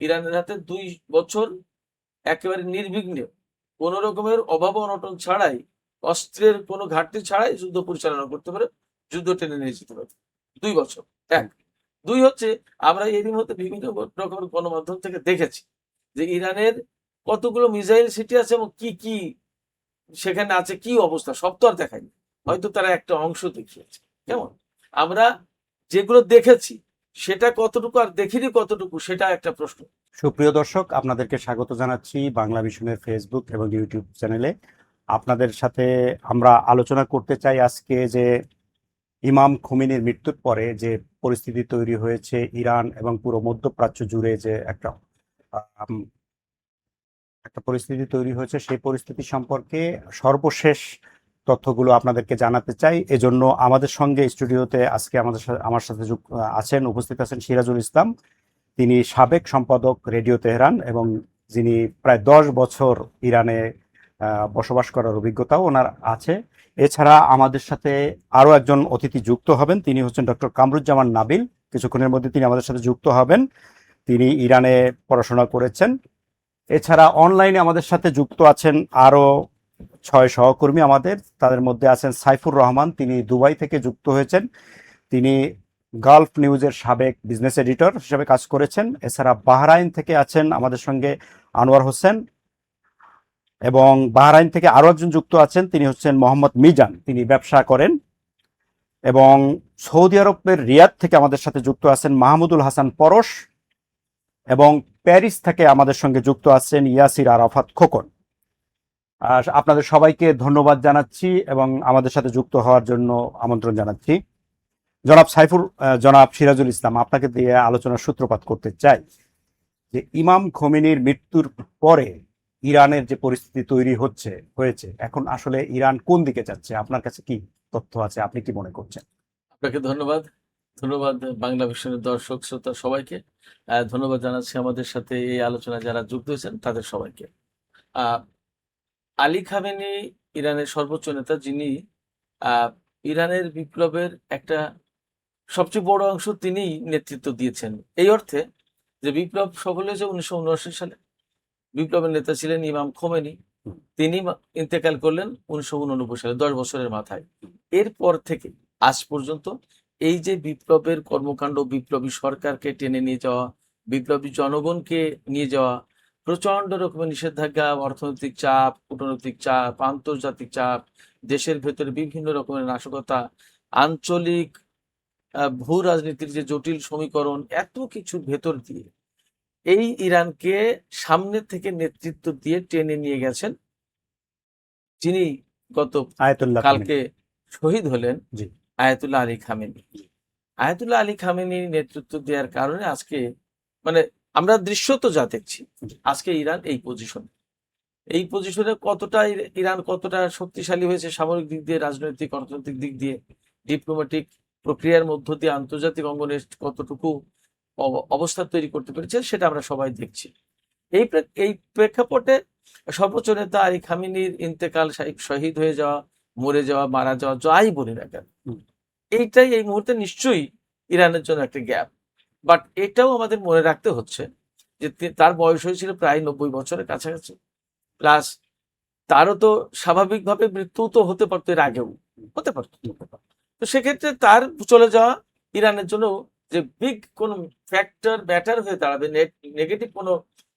ইরানের হাতে 2 বছর একেবারে নির্বিঘ্নে কোন রকমের অভাব অনটন ছাড়াই, অস্ত্রের কোনো ঘাটতি ছাড়াই যুদ্ধ পরিচালনা করতে পারে, যুদ্ধ টেনে নিয়ে যেতে পারে। 2 বছর। এক। দুই হচ্ছে, আমরা এরই মধ্যে বিভিন্ন রকমের গণমাধ্যম থেকে দেখেছি যে ইরানের কতগুলো মিসাইল সিটি আছে এবং কি কি সেখানে আছে, কি অবস্থা, সব তো আর দেখায়নি, হয়তো তারা একটা অংশ দেখিয়েছে। কেমন আমরা যেগুলো দেখেছি সেটা কতটুকু আর দেখিনি কতটুকু, সেটা একটা প্রশ্ন। সুপ্রিয় দর্শক, আপনাদেরকে স্বাগত জানাচ্ছি বাংলা ভিশনের ফেসবুক এবং ইউটিউব চ্যানেলে। আপনাদের সাথে আমরা আলোচনা করতে চাই আজকে যে ইমাম খোমেনির মৃত্যুর পরে যে পরিস্থিতি তৈরি হয়েছে ইরান এবং পুরো মধ্যপ্রাচ্য জুড়ে, যে আম, একটা পরিস্থিতি তৈরি হয়েছে, সেই পরিস্থিতি সম্পর্কে সর্বশেষ তথ্যগুলো আপনাদেরকে জানাতে চাই। এজন্য আমাদের সঙ্গে স্টুডিওতে আজকে আমার সাথে উপস্থিত আছেন সিরাজুল ইসলাম। তিনি সাবেক সম্পাদক রেডিও তেহরান এবং যিনি প্রায় 10 বছর ইরানে বসবাস করার অভিজ্ঞতাও ওনার আছে। এছাড়া আমাদের সাথে আরও একজন অতিথি যুক্ত হবেন, তিনি হচ্ছেন ডক্টর কামরুজ্জামান নাবিল। কিছুক্ষণের মধ্যে তিনি আমাদের সাথে যুক্ত হবেন। তিনি ইরানে পড়াশোনা করেছেন। এছাড়া অনলাইনে আমাদের সাথে যুক্ত আছেন আরও 6 সহকর্মী আমাদের। তাদের মধ্যে আছেন সাইফুর রহমান, তিনি দুবাই থেকে যুক্ত হয়েছেন। তিনি গালফ নিউজের সাবেক বিজনেস এডিটর হিসেবে কাজ করেছেন। এছাড়া বাহরাইন থেকে আছেন আমাদের সঙ্গে আনোয়ার হোসেন, এবং বাহরাইন থেকে আরো একজন যুক্ত আছেন, তিনি হচ্ছেন মোহাম্মদ মিজান, তিনি ব্যবসা করেন। এবং সৌদি আরবের রিয়াদ থেকে আমাদের সাথে যুক্ত আছেন মাহমুদুল হাসান পরশ, এবং প্যারিস থেকে আমাদের সঙ্গে যুক্ত আছেন ইয়াসির আরাফাত খোকন। আপনাদের সবাইকে ধন্যবাদ জানাচ্ছি এবং আমাদের সাথে যুক্ত হওয়ার জন্য আমন্ত্রণ জানাচ্ছি। জনাব সিরাজুল ইসলাম, আপনাকে দিয়ে আলোচনার সূত্রপাত করতে চাই যে ইমাম খোমেনির মৃত্যুর পরে ইরানের যে পরিস্থিতি তৈরি হয়েছে, এখন আসলে ইরান কোন দিকে যাচ্ছে? আপনার কাছে কি তথ্য আছে, আপনি কি মনে করছেন? আপনাকে ধন্যবাদ। ধন্যবাদ বাংলা ভিশনের দর্শক শ্রোতা সবাইকে। ধন্যবাদ জানাচ্ছি আমাদের সাথে এই আলোচনায় যারা যুক্ত হয়েছেন তাদের সবাইকে। আহ, আলী খামেনি ইরানের সর্বোচ্চ নেতা, যিনি ইরানের বিপ্লবের একটা সবচেয়ে বড় অংশ তিনিই নেতৃত্ব দিয়েছেন। এই অর্থে যে বিপ্লব সফল হয়েছে 1979 সালে। বিপ্লবের নেতা ছিলেন ইমাম খোমেনি, তিনি ইন্তেকাল করলেন 1989 সালে, 10 বছরের মাথায়। এরপর থেকে আজ পর্যন্ত এই যে বিপ্লবের কর্মকাণ্ড, বিপ্লবী সরকারকে টেনে নিয়ে যাওয়া, বিপ্লবী জনগণকে নিয়ে যাওয়া, প্রচন্ড রকমের নিষেধাজ্ঞা, অর্থনৈতিক চাপ, কূটনৈতিক চাপ, আন্তর্জাতিক চাপ, দেশের ভেতরে বিভিন্ন রকমের নাশকতা, আঞ্চলিক ভূ রাজনীতির যে জটিল সমীকরণ, এত কিছুর ভেতর দিয়ে এই ইরানকে সামনে থেকে নেতৃত্ব দিয়ে টেনে নিয়ে গেছেন যিনি গত আয়াতুল্লাহ কালকে শহীদ হলেন, জি, Ayatollah Ali Khamenei. Ayatollah Ali Khamenei নেতৃত্ব দেওয়ার কারণে আজকে মানে আমরা দৃশ্যত যা দেখছি, আজকে ইরান এই পজিশনে কতটা ইরান কতটা শক্তিশালী হয়েছে সামরিক দিক দিয়ে, রাজনৈতিক অর্থনৈতিক দিক দিয়ে, ডিপ্লোম্যাটিক প্রক্রিয়ার মধ্য দিয়ে আন্তর্জাতিক অঙ্গনে কতটুকু অবস্থা তৈরি করতে পেরেছে, সেটা আমরা সবাই দেখছি। এই প্রেক্ষাপটে সর্বোচ্চ নেতা আলী খামেনির ইন্তেকাল, শহীদ হয়ে যাওয়া, মরে যাওয়া, মারা যাওয়া, যাই বলি না কেন, এইটাই এই মুহূর্তে নিশ্চয়ই ইরানের জন্য একটা গ্যাপ। বাট এটাও আমাদের মনে রাখতে হচ্ছে যে তার বয়স হয়েছিল প্রায় 90 বছরের কাছাকাছি, প্লাস তারও তো স্বাভাবিকভাবে মৃত্যু তো হতে পারতো, এর আগেও হতে পারতো। তো সেক্ষেত্রে তার চলে যাওয়া ইরানের জন্য যে বিগ কোন ফ্যাক্টর ব্যাটার হয়ে দাঁড়াবে, নেগেটিভ কোনো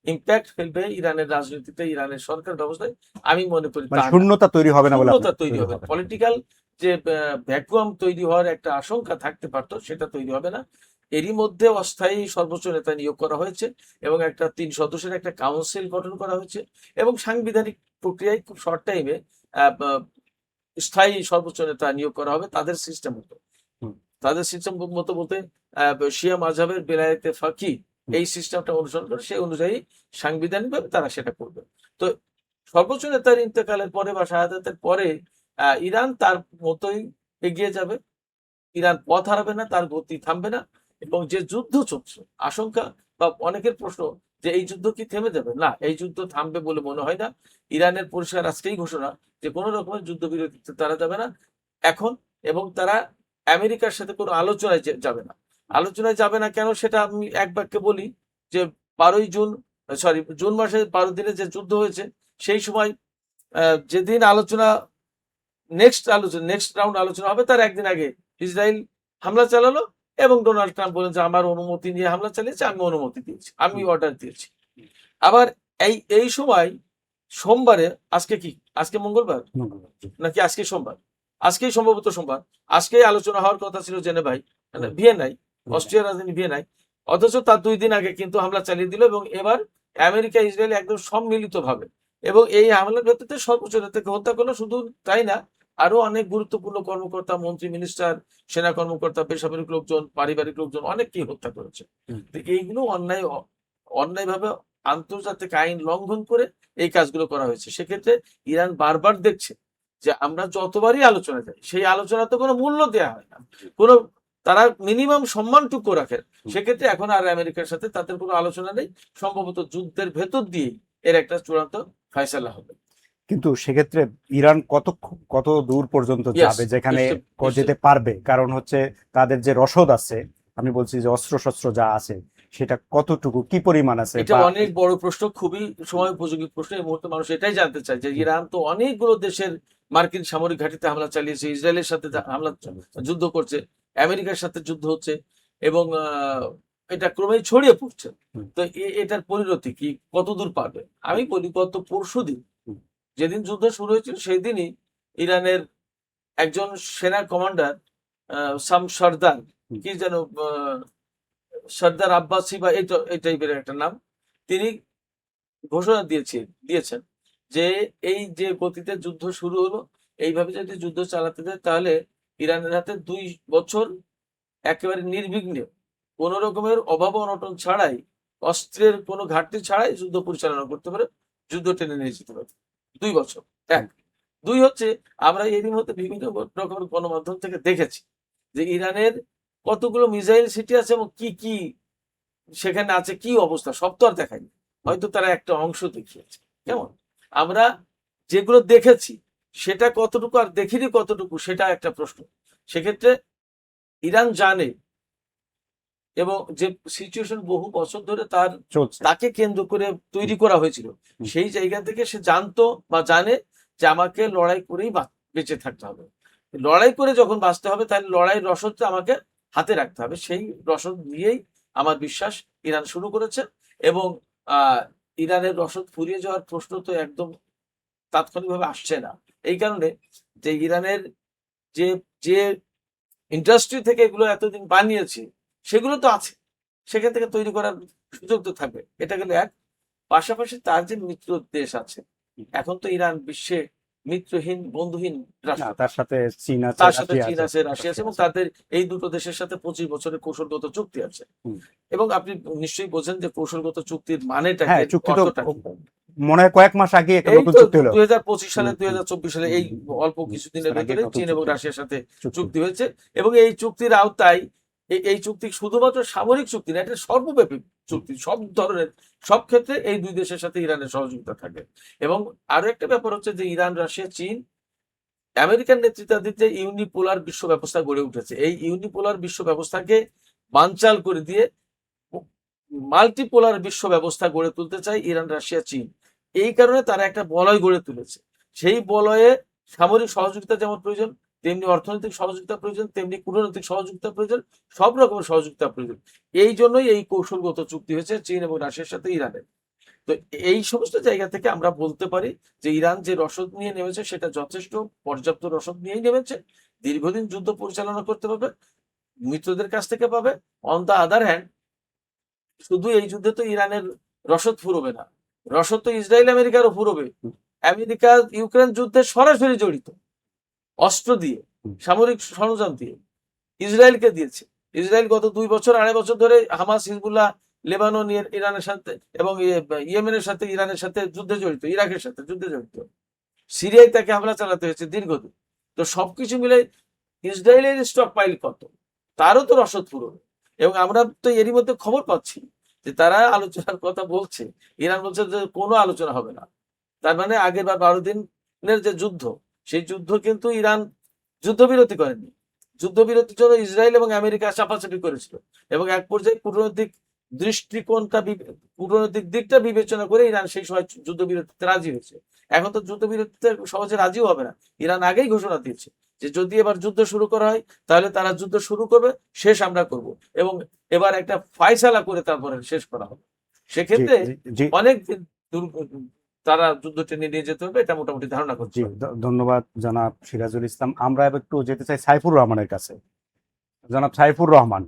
ইম্প্যাক্ট ফেলবে ইরানের রাজনীতিতে, ইরানের সরকার ব্যবস্থায়, আমি মনে করি শূন্যতা তৈরি হবে না, শূন্যতা তৈরি হবে, পলিটিক্যাল যে ভ্যাকুয়াম তৈরি হওয়ার একটা আশঙ্কা থাকতে পারতো, সেটা তৈরি হবে না। এরই মধ্যে অস্থায়ী সর্বোচ্চ নেতা নিয়োগ করা হয়েছে এবং একটা 3 সদস্যের একটা কাউন্সিল গঠন করা হয়েছে, এবং সাংবিধানিক প্রক্রিয়ায় খুব শর্ট টাইমে স্থায়ী সর্বোচ্চ নেতা নিয়োগ করা হবে তাদের সিস্টেম মতো। তাদের সিস্টেম মতো বলতে শিয়া মাযহাবের বেলায়েতে ফাকি এই সিস্টেমটা অনুসরণ করে, সেই অনুযায়ী সাংবিধানিকভাবে তারা সেটা করবে। তো সর্বোচ্চ নেতার ইন্তেকালের পরে বা শাহাদাতের পরে ইরান তার মতোই এগিয়ে যাবে, ইরান পথ হারাবে না, তার গতি থামবে না। এবং যে যুদ্ধ চলছে, আশঙ্কা বা অনেকের প্রশ্ন যে এই যুদ্ধ কি থেমে যাবে, না, এই যুদ্ধ থামবে বলে মনে হয় না। ইরানের পরিষ্কার আজকেই ঘোষণা যে কোনো রকমের যুদ্ধবিরতিতে তারা যাবে না এখন, এবং তারা আমেরিকার সাথে কোনো আলোচনায় যাবে না। আলোচনায় যাবে না কেন, সেটা আমি এক বাক্যে বলি যে জুন মাসে 12 দিনে যে যুদ্ধ হয়েছে, সেই সময় যেদিন নেক্সট রাউন্ড আলোচনা হবে, তার একদিন আগে ইসরায়েল হামলা চালালো এবং ডোনাল্ড ট্রাম্প বলেন যে আমার অনুমতি নিয়ে হামলা চালিয়েছে, আমি অনুমতি দিয়েছি, আমি অর্ডার দিয়েছি। আবার এই সময় সোমবারে, আজকে মঙ্গলবার নাকি আজকে সোমবার, আজকেই সম্ভবত সোমবার, আজকেই আলোচনা হওয়ার কথা ছিল জেনেভায়, মানে ভিয়েনায়, অস্ট্রিয়ার রাজধানী ভিয়েনায়। অথচ তার 2 দিন আগে কিন্তু হামলা চালিয়ে দিল, এবং এবার আমেরিকা ইসরায়েল একদম সম্মিলিত ভাবে, এবং এই হামলার ভিত্তিতে সর্বোচ্চ নেতাকে হত্যা করলো। শুধু তাই না, আরো অনেক গুরুত্বপূর্ণ কর্মকর্তা, মন্ত্রী, মিনিস্টার, সেনা কর্মকর্তা, বেসামরিক লোকজন, পারিবারিক লোকজন, অনেককেই হত্যা করেছে। তো এইগুলো অন্যায়ভাবে আন্তর্জাতিক আইন লঙ্ঘন করে এই কাজগুলো করা হয়েছে। সেক্ষেত্রে ইরান বারবার দেখছে যে আমরা যতবারই আলোচনা যাই, সেই আলোচনাতে কোনো মূল্য দেওয়া হয় না, কোনো তারা মিনিমাম সম্মানটুকু রাখে। সেক্ষেত্রে এখন আর আমেরিকার সাথে তাদের কোনো আলোচনা নেই, সম্ভবত যুদ্ধের ভেতর দিয়েই এর একটা চূড়ান্ত ফয়সালা হবে। কিন্তু সেক্ষেত্রে ইরান কত দূর পর্যন্ত যাবে, যেখানে যেতে পারবে? কারণ হচ্ছে তাদের যে রসদ আছে, আমি বলছি যে অস্ত্র শস্ত্র যা আছে, সেটা কতটুকু, কি পরিমাণ আছে? এটা অনেক বড় প্রশ্ন, খুবই সময় উপযোগী প্রশ্ন। এই মুহূর্তে মানুষ এটাই জানতে চায় যে ইরান তো অনেকগুলো দেশের মার্কিন সামরিক ঘাঁটিতে হামলা চালিয়েছে, ইসরায়েলের সাথে যুদ্ধ করছে, আমেরিকার সাথে যুদ্ধ হচ্ছে, এবং এটা ক্রমেই ছড়িয়ে পড়ছে। তো এটার পরিণতি কি, কতদূর পারবে? আমি বলি, গত পরশুদিন যেদিন যুদ্ধ শুরু হয়েছিল, সেই দিনই ইরানের একজন সেনা কমান্ডার, সর্দার কি যেন, সর্দার আব্বাসি বা এই টাইপের একটা নাম, তিনি ঘোষণা দিয়েছেন যে এই যে গতিতে যুদ্ধ শুরু হলো, এইভাবে যদি যুদ্ধ চালাতে দেয়, তাহলে ইরানের হাতে 2 বছর একেবারে নির্বিঘ্নে, কোনো রকমের অভাব অনটন ছাড়াই, অস্ত্রের কোনো ঘাটতি ছাড়াই যুদ্ধ পরিচালনা করতে পারে, যুদ্ধ টেনে নিয়ে যেতে পারে। 2 বছর। 2 হচ্ছে, আমরা এরই মধ্যে বিভিন্ন রকমের গণমাধ্যম থেকে দেখেছি যে ইরানের কতগুলো মিসাইল সিটি আছে এবং কি কি সেখানে আছে, কি অবস্থা, সব তো আর দেখায়নি, হয়তো তারা একটা অংশ দেখিয়েছে। কেমন, আমরা যেগুলো দেখেছি সেটা কতটুকু আর দেখিনি কতটুকু, সেটা একটা প্রশ্ন। সেক্ষেত্রে ইরান জানে, এবং যে সিচুয়েশন বহু বছর ধরে তাকে কেন্দ্র করে তৈরি করা হয়েছিল, সেই জায়গা থেকে সে জানতো বা জানে যে আমাকে লড়াই করেই বেঁচে থাকতে হবে। লড়াই করে যখন বাঁচতে হবে, তাহলে লড়াইয়ের রসদটা আমাকে হাতে রাখতে হবে। সেই রসদ নিয়েই আমার বিশ্বাস ইরান শুরু করেছে, এবং ইরানের রসদ ফুরিয়ে যাওয়ার প্রশ্ন তো একদম তাৎক্ষণিকভাবে আসছে না। এই কারণে যে ইরানের যে যে ইন্ডাস্ট্রি থেকে এগুলো এতদিন বানিয়েছে, সেগুলো তো আছে, সেখান থেকে তৈরি করার সুযোগ তো থাকবে। এটা গেলে এক। পাশাপাশি তার যে মিত্র দেশ আছে, এখন তো ইরান বিশ্বে মিত্রহীন, বন্ধুহীন রাষ্ট্র। তার সাথে চীন আছে, রাশিয়া আছে, এবং তাদের এই দুটো দেশের সাথে 25 বছরের কৌশলগত চুক্তি আছে। এবং আপনি নিশ্চয়ই বোঝেন যে কৌশলগত চুক্তির মানেটা মনে হয় কয়েক মাস আগে একটা নতুন চুক্তি হলো, 2025 সালে 2024 সালে, এই অল্প কিছুদিনের ভেতরে চীন এবং রাশিয়ার সাথে চুক্তি হয়েছে। এবং এই চুক্তির আওতায়, এই চুক্তি শুধুমাত্র সামরিক চুক্তি না, এটা সর্বব্যাপী চুক্তি, সব ধরনের, সব ক্ষেত্রে এই 2 দেশের সাথে ইরানের সহযোগিতা থাকে। এবং আরো একটা ব্যাপার হচ্ছে যে ইরান, রাশিয়া, চীন, আমেরিকার নেতৃত্বাধীনে ইউনিপোলার বিশ্ব ব্যবস্থা গড়ে উঠেছে। এই ইউনিপোলার বিশ্ব ব্যবস্থাকে বানচাল করে দিয়ে মাল্টিপোলার বিশ্ব ব্যবস্থা গড়ে তুলতে চায় ইরান, রাশিয়া, চীন। এই কারণে তারা একটা বলয় গড়ে তুলেছে। সেই বলয়ে সামরিক সহযোগিতা যেমন প্রয়োজন, তেমনি অর্থনৈতিক সহযোগিতা প্রয়োজন, তেমনি কূটনৈতিক সহযোগিতা প্রয়োজন, সব রকমের সহযোগিতা প্রয়োজন। এই জন্যই এই কৌশলগত চুক্তি হয়েছে চীন এবং রাশিয়ার সাথে ইরানের। তো এই সমস্ত জায়গা থেকে আমরা বলতে পারি যে ইরান যে রসদ নিয়ে নেমেছে, সেটা যথেষ্ট পর্যাপ্ত রসদ নিয়েই নেমেছে। দীর্ঘদিন যুদ্ধ পরিচালনা করতে পারবে, মিত্রদের কাছ থেকে পাবে। অন দ্য আদার হ্যান্ড, শুধু এই যুদ্ধে তো ইরানের রসদ ফুরবে না, রসদ তো ইসরায়েল আমেরিকারও ফুরবে। আমেরিকা ইউক্রেন যুদ্ধে সরাসরি জড়িত, অস্ত্র দিয়ে, সামরিক সরঞ্জাম দিয়ে ইসরায়েলকে দিয়েছে। ইসরায়েল গত 2 বছর, 2.5 বছর ধরে হামাস, হিজবুল্লাহ, লেবানন, ইরানের সাথে এবং ইয়েমেনের সাথে, ইরানের সাথে যুদ্ধে জড়িত, ইরাকের সাথে যুদ্ধে জড়িত, সিরিয়ায় তাকে হামলা চালাতে হয়েছে দীর্ঘদিন। তো সবকিছু মিলে ইসরায়েলের স্টক পাইল কত, তারও তো রসদ ফুরবে। এবং আমরা তো এরই মধ্যে খবর পাচ্ছি যে তারা আলোচনার কথা বলছে, ইরান বলছে যে কোনো আলোচনা হবে না। তার মানে আগের বার 12 দিনের যে যুদ্ধ, সেই যুদ্ধ কিন্তু ইরান যুদ্ধবিরতি করেনি। যুদ্ধবিরতির জন্য ইসরায়েল এবং আমেরিকা চাপাচাপি করেছিল, এবং এক পর্যায়ে কূটনৈতিক দৃষ্টিকোণটা কূটনৈতিক দিকটা বিবেচনা করে ইরান সেই সময় যুদ্ধবিরতিতে রাজি হয়েছে। এখন তো যুদ্ধবিরতিতে সহজে রাজিও হবে না। ইরান আগেই ঘোষণা দিয়েছে যে যদি এবার যুদ্ধ শুরু করা হয় তাহলে তারা যুদ্ধ শুরু করবে, শেষ আমরা করব, এবং এবার একটা ফায়সালা করে তারপরে শেষ করা হবে। জি সেক্ষেত্রে জি জি অনেক দিন তারা যুদ্ধ টেনে নিয়ে যেতে হবে, এটা মোটামুটি ধারণা করতে জি পারি। ধন্যবাদ জনাব সিরাজুল ইসলাম। আমরা এবার একটু যেতে চাই সাইফুর রহমানের কাছে। জনাব সাইফুর রহমান,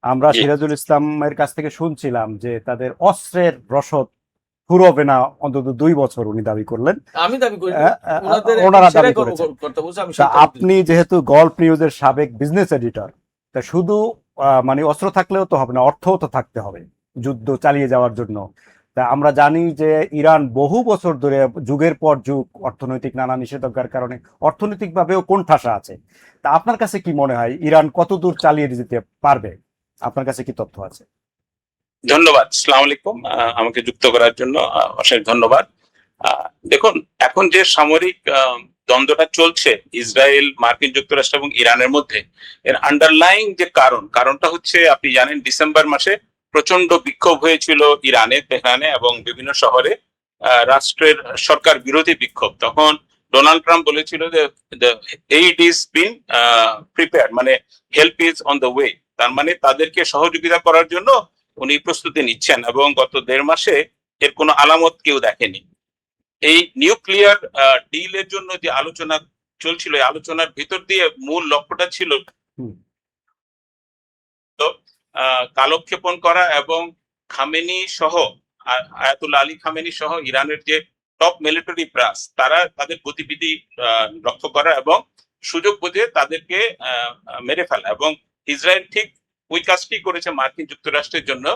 আমরা জি সিরাজুল ইসলামের কাছ থেকে শুনছিলাম যে তাদের অস্ত্রের রসদ ফুরোবে না অন্তত 2 বছর, উনি দাবি করলেন। আমি দাবি করি না, ওনাদের ওনারা একজন সেরা দাবি করেছেন। কর্মকর্তা বলছে, আমি তা সেই তথ্য আপনি দিচ্ছি। যেহেতু গল্ফ নিউজের সাবেক বিজনেস এডিটর, তা শুধু মানে অস্ত্র থাকলেও তো হবে না, অর্থও তো থাকতে হবে যুদ্ধ চালিয়ে যাওয়ার জন্য। তা আমরা জানি যে ইরান বহু বছর ধরে যুগের পর যুগ অর্থনৈতিক নানা নিষেধাজ্ঞার কারণে অর্থনৈতিকভাবেও কোণঠাসা আছে। তা আপনার কাছে কি মনে হয় ইরান কতদূর চালিয়ে যেতে পারবে? আপনার কাছে কি তথ্য আছে? ধন্যবাদ। আসসালামু আলাইকুম। আমাকে যুক্ত করার জন্য অশেষ ধন্যবাদ। দেখুন, এখন যে সামরিক দ্বন্দ্বটা চলছে ইসরায়েল, মার্কিন যুক্তরাষ্ট্র এবং ইরানের মধ্যে, এর আন্ডারলাইং যে কারণটা হচ্ছে, আপনি জানেন ডিসেম্বর মাসে প্রচন্ড বিক্ষোভ হয়েছিল ইরানে, তেহরানে এবং বিভিন্ন শহরে, রাষ্ট্রের সরকার বিরোধী বিক্ষোভ। তখন ডোনাল্ড ট্রাম্প বলেছিল যে এইড ইজ বিন প্রিপেয়ার্ড, মানে help is on the way. তার মানে তাদেরকে সহযোগিতা করার জন্য উনি প্রস্তুতি নিচ্ছেন, এবং গত 1.5 মাসে এর কোনো আলামত কেউ দেখেনি। এই নিউক্লিয়ার ডিলের জন্য যে আলোচনা চলছিল, এই আলোচনার ভিতর দিয়ে মূল লক্ষ্যটা ছিল হুম, কালক্ষেপণ করা এবং খামেনি সহ, আয়াতুল্লাহ আলী খামেনি সহ ইরানের যে টপ মিলিটারি ব্রাস, তারা তাদের গতিবিধি লক্ষ্য করা এবং সুযোগ বুঝে তাদেরকে মেরে ফেলা। এবং ইসরায়েল ঠিক ওই কাজটি করেছে মার্কিন যুক্তরাষ্ট্রের জন্য।